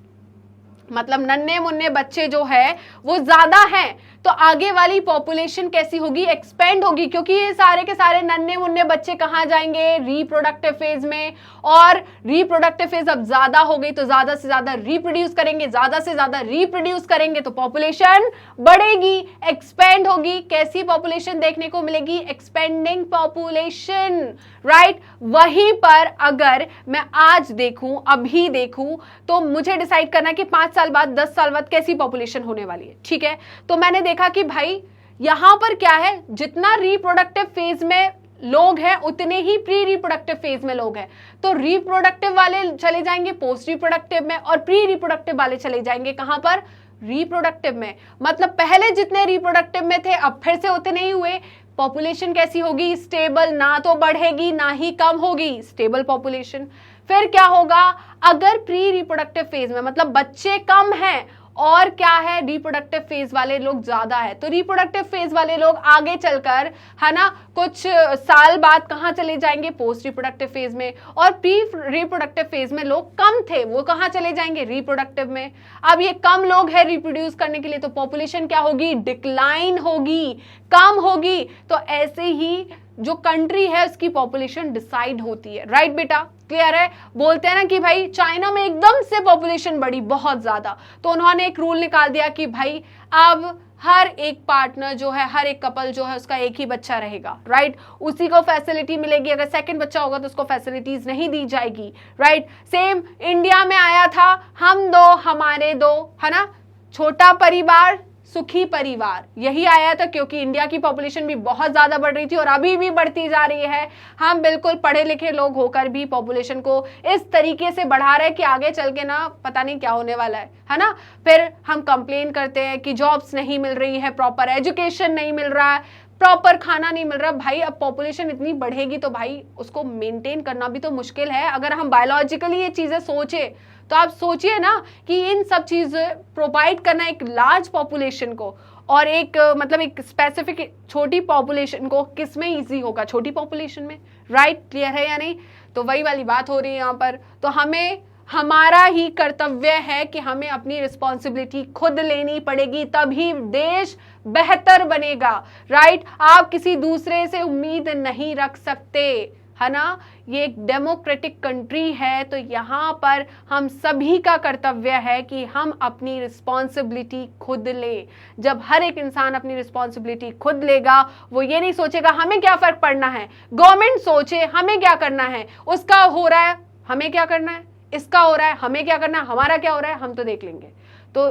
S1: मतलब नन्हे मुन्ने बच्चे जो है वो ज्यादा हैं, तो आगे वाली पॉपुलेशन कैसी होगी, एक्सपेंड होगी, क्योंकि ये सारे के सारे नन्हे मुन्ने बच्चे कहां जाएंगे, रिप्रोडक्टिव फेज में। और रिप्रोडक्टिव फेज अब ज्यादा हो गई तो ज्यादा से ज्यादा रिप्रोड्यूस करेंगे, ज्यादा से ज्यादा रिप्रोड्यूस करेंगे तो पॉपुलेशन बढ़ेगी, एक्सपेंड होगी। कैसी पॉपुलेशन देखने को मिलेगी, एक्सपेंडिंग पॉपुलेशन, राइट। वहीं पर अगर मैं आज देखूं, अभी देखूं, तो मुझे डिसाइड करना है कि 5 साल बाद, 10 साल बाद कैसी पॉपुलेशन होने वाली है, ठीक है। तो मैंने देखा कि भाई यहां पर क्या है, जितना रिप्रोडक्टिव फेज में लोग हैं उतने ही प्री रिप्रोडक्टिव फेज में लोग हैं। तो रिप्रोडक्टिव वाले चले जाएंगे पोस्ट रिप्रोडक्टिव में और प्री रिप्रोडक्टिव वाले चले जाएंगे कहां पर, रिप्रोडक्टिव में। मतलब पहले जितने रिप्रोडक्टिव में थे अब फिर से उतने ही हुए। पॉपुलेशन कैसी होगी, स्टेबल, ना तो बढ़ेगी ना ही कम होगी, स्टेबल पॉपुलेशन। फिर क्या होगा, अगर प्री रिप्रोडक्टिव फेज में मतलब बच्चे कम हैं और क्या है, रिप्रोडक्टिव फेज वाले लोग ज्यादा है, तो रिप्रोडक्टिव फेज वाले लोग आगे चलकर, है ना, कुछ साल बाद कहां चले जाएंगे, पोस्ट रिप्रोडक्टिव फेज में। और प्री रिप्रोडक्टिव फेज में लोग कम थे, वो कहां चले जाएंगे, रिप्रोडक्टिव में। अब ये कम लोग है रिप्रोड्यूस करने के लिए, तो पॉपुलेशन क्या होगी, डिक्लाइन होगी, कम होगी। तो ऐसे ही जो कंट्री है उसकी पॉपुलेशन डिसाइड होती है, राइट बेटा, क्लियर है। बोलते हैं ना कि भाई चाइना में एकदम से पॉपुलेशन बढ़ी बहुत ज्यादा, तो उन्होंने एक रूल निकाल दिया कि भाई अब हर एक पार्टनर जो है, हर एक कपल जो है उसका एक ही बच्चा रहेगा, राइट। उसी को फैसिलिटी मिलेगी, अगर सेकंड बच्चा होगा तो उसको फैसिलिटीज नहीं दी जाएगी, राइट। सेम इंडिया में आया था, हम दो हमारे दो, है ना, छोटा परिवार सुखी परिवार, यही आया था, क्योंकि इंडिया की पॉपुलेशन भी बहुत ज्यादा बढ़ रही थी और अभी भी बढ़ती जा रही है। हम बिल्कुल पढ़े लिखे लोग होकर भी पॉपुलेशन को इस तरीके से बढ़ा रहे हैं कि आगे चल के ना पता नहीं क्या होने वाला है ना। फिर हम कंप्लेन करते हैं कि जॉब्स नहीं मिल रही है, प्रॉपर एजुकेशन नहीं मिल रहा है, प्रॉपर खाना नहीं मिल रहा। भाई अब पॉपुलेशन इतनी बढ़ेगी तो भाई उसको मेंटेन करना भी तो मुश्किल है। अगर हम बायोलॉजिकली ये चीजें सोचे तो आप सोचिए ना कि इन सब चीजें प्रोवाइड करना एक लार्ज पॉपुलेशन को और एक मतलब एक स्पेसिफिक छोटी पॉपुलेशन को किस में इजी होगा, छोटी पॉपुलेशन में, राइट। क्लियर है या नहीं? तो वही वाली बात हो रही है यहाँ पर। तो हमें हमारा ही कर्तव्य है कि हमें अपनी रिस्पॉन्सिबिलिटी खुद लेनी पड़ेगी, तभी देश बेहतर बनेगा, राइट। आप किसी दूसरे से उम्मीद नहीं रख सकते, है ना। ये एक डेमोक्रेटिक कंट्री है, तो यहाँ पर हम सभी का कर्तव्य है कि हम अपनी रिस्पॉन्सिबिलिटी खुद ले। जब हर एक इंसान अपनी रिस्पॉन्सिबिलिटी खुद लेगा, वो ये नहीं सोचेगा हमें क्या फर्क पड़ना है, गवर्नमेंट सोचे हमें क्या करना है, उसका हो रहा है हमें क्या करना है, इसका हो रहा है हमें क्या करना है, हमारा क्या हो रहा है हम तो देख लेंगे। तो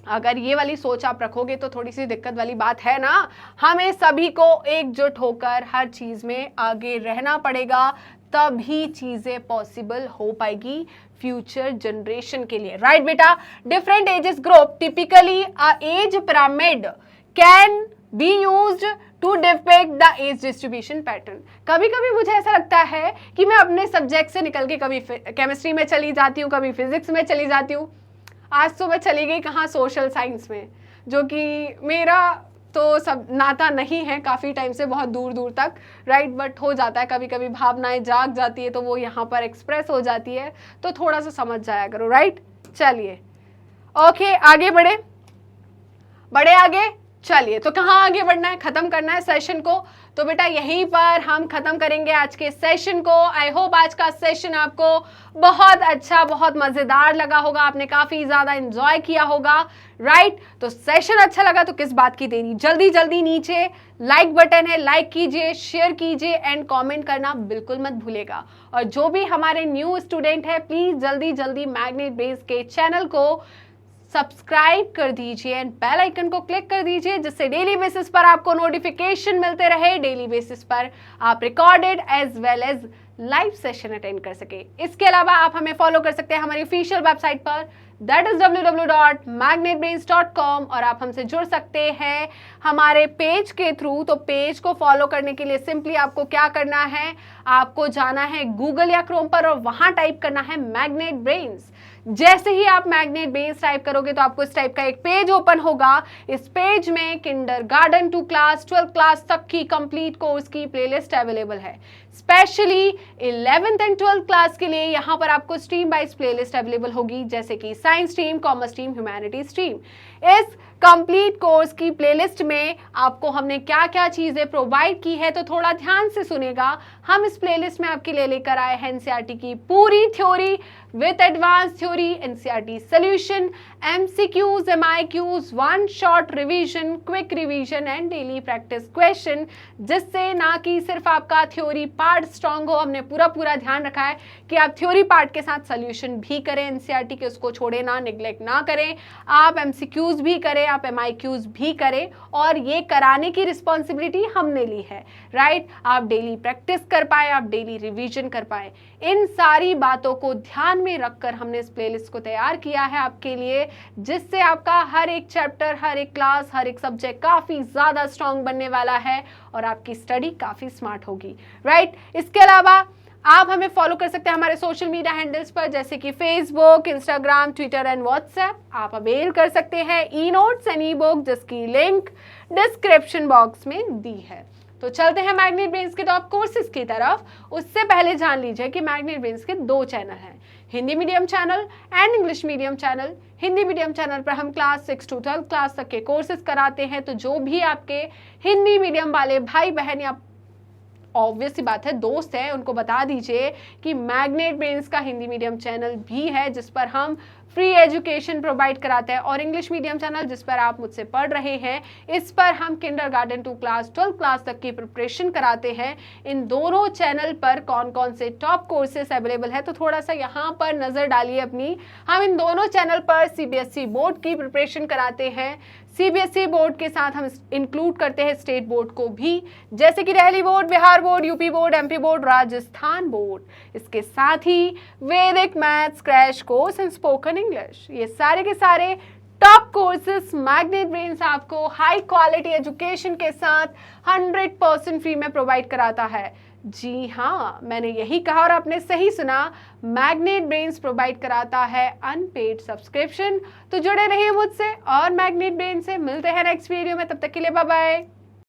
S1: अगर ये वाली सोच आप रखोगे तो थोड़ी सी दिक्कत वाली बात है ना। हमें सभी को एकजुट होकर हर चीज में आगे रहना पड़ेगा, तभी चीजें पॉसिबल हो पाएगी फ्यूचर जनरेशन के लिए, राइट बेटा। Different ages group typically a age pyramid can be used to depict the age distribution pattern. कभी कभी मुझे ऐसा लगता है कि मैं अपने सब्जेक्ट से निकल के कभी केमिस्ट्री में चली जाती हूँ, कभी फिजिक्स में चली जाती हूँ। आज तो मैं चली गई कहाँ, सोशल साइंस में, जो कि मेरा तो सब नाता नहीं है काफ़ी टाइम से, बहुत दूर दूर तक, राइट। बट हो जाता है कभी कभी, भावनाएं जाग जाती है तो वो यहाँ पर एक्सप्रेस हो जाती है, तो थोड़ा सा समझ जाया करो, राइट। चलिए ओके, आगे बढ़े आगे। चलिए, तो कहाँ आगे बढ़ना है, खत्म करना है सेशन को, तो बेटा यहीं पर हम खत्म करेंगे आज के सेशन को। आई होप आज का सेशन आपको बहुत अच्छा, बहुत मजेदार लगा होगा, आपने काफी ज्यादा एंजॉय किया होगा, राइट। तो सेशन अच्छा लगा तो किस बात की देरी, जल्दी जल्दी नीचे लाइक बटन है, लाइक कीजिए, शेयर कीजिए एंड कमेंट करना बिल्कुल मत भूलेगा। और जो भी हमारे न्यू स्टूडेंट है, प्लीज जल्दी जल्दी मैग्नेट ब्रेन्स के चैनल को सब्सक्राइब कर दीजिए एंड बेल आइकन को क्लिक कर दीजिए, जिससे डेली बेसिस पर आपको नोटिफिकेशन मिलते रहे, डेली बेसिस पर आप recorded as well as live session attend कर सके। इसके अलावा आप हमें फॉलो कर सकते हैं हमारी ऑफिशियल वेबसाइट पर, दैट इज www.magnetbrains.com, और आप हमसे जुड़ सकते हैं हमारे पेज के थ्रू। तो पेज को फॉलो करने के लिए सिंपली आपको क्या करना है, आपको जाना है गूगल या क्रोम पर और वहां टाइप करना है मैग्नेट ब्रेन्स। जैसे ही आप मैग्नेट ब्रेन्स टाइप करोगे तो आपको इस टाइप का एक पेज ओपन होगा। इस पेज में kindergarten to class 12th class तक की कंप्लीट कोर्स की प्लेलिस्ट अवेलेबल है। Specially 11th and 12th class के लिए यहाँ पर आपको स्ट्रीम वाइज प्लेलिस्ट अवेलेबल होगी, जैसे कि science stream, commerce stream, humanity stream. इस कंप्लीट कोर्स की प्लेलिस्ट में आपको हमने क्या क्या चीजें प्रोवाइड की है, तो थोड़ा ध्यान से सुनेगा। हम इस प्लेलिस्ट में आपके लिए लेकर आए हैं एनसीईआरटी की पूरी theory with advance theory, NCERT solution, MCQs, MIQs, one shot revision, quick revision and daily practice question, जिससे ना कि सिर्फ आपका थ्योरी पार्ट स्ट्रांग हो, हमने पूरा ध्यान रखा है कि आप थ्योरी पार्ट के साथ सॉल्यूशन भी करें एनसीईआरटी के, उसको छोड़े ना, निग्लेक्ट ना करें, आप एमसीक्यूज भी करें, आप एमआईक्यूज भी करें, और ये कराने की रिस्पॉन्सिबिलिटी हमने ली है, राइट। आप डेली प्रैक्टिस कर पाए, आप डेली रिवीजन कर पाए, इन सारी बातों को ध्यान में रखकर हमने इस प्लेलिस्ट को तैयार किया है आपके लिए, जिससे आपका हर एक चैप्टर, हर एक क्लास, हर एक सब्जेक्ट काफी ज्यादा स्ट्रांग बनने वाला है और आपकी स्टडी काफी स्मार्ट होगी, राइट। इसके अलावा आप हमें फॉलो कर सकते हैं हमारे सोशल मीडिया हैंडल्स पर, जैसे कि Facebook, Instagram, Twitter and WhatsApp. आप अवेल कर सकते हैं e notes and E book, जिसकी लिंक डिस्क्रिप्शन बॉक्स में दी है। तो चलते हैं मैग्नेट ब्रेन्स के टॉप कोर्सेज की तरफ। उससे पहले जान लीजिए कि मैग्नेट ब्रेन्स के 2 चैनल हैं, Hindi medium channel and English medium channel. Hindi medium channel पर हम क्लास 6 to 12th क्लास तक के कोर्सेज कराते हैं, तो जो भी आपके हिंदी मीडियम वाले भाई बहन या ऑब्वियस सी बात है दोस्त है, उनको बता दीजिए कि मैग्नेट ब्रेन्स का हिंदी मीडियम चैनल भी है, जिस पर हम फ्री एजुकेशन प्रोवाइड कराते हैं, और इंग्लिश मीडियम चैनल जिस पर आप मुझसे पढ़ रहे हैं, इस पर हम kindergarten to class 12th class तक की प्रिपरेशन कराते हैं। इन दोनों चैनल पर कौन कौन से टॉप कोर्सेस अवेलेबल है, तो थोड़ा सा यहाँ पर नजर डालिए अपनी। हम इन दोनों चैनल पर सीबीएसई बोर्ड की प्रिपरेशन कराते हैं, सीबीएसई बोर्ड के साथ हम इंक्लूड करते हैं स्टेट बोर्ड को भी, जैसे कि Delhi board, Bihar board, UP board, MP board, Rajasthan board. इसके साथ ही वैदिक maths, crash course and spoken English, ये सारे के सारे टॉप कोर्सेस मैग्नेट ब्रेन्स आपको हाई क्वालिटी एजुकेशन के साथ 100% फ्री में प्रोवाइड कराता है। जी हाँ, मैंने यही कहा और आपने सही सुना, मैग्नेट ब्रेन्स प्रोवाइड कराता है अनपेड सब्सक्रिप्शन। तो जुड़े रहिए मुझसे और मैग्नेट ब्रेन से। मिलते हैं नेक्स्ट वीडियो में, तब तक के लिए बाय बाय।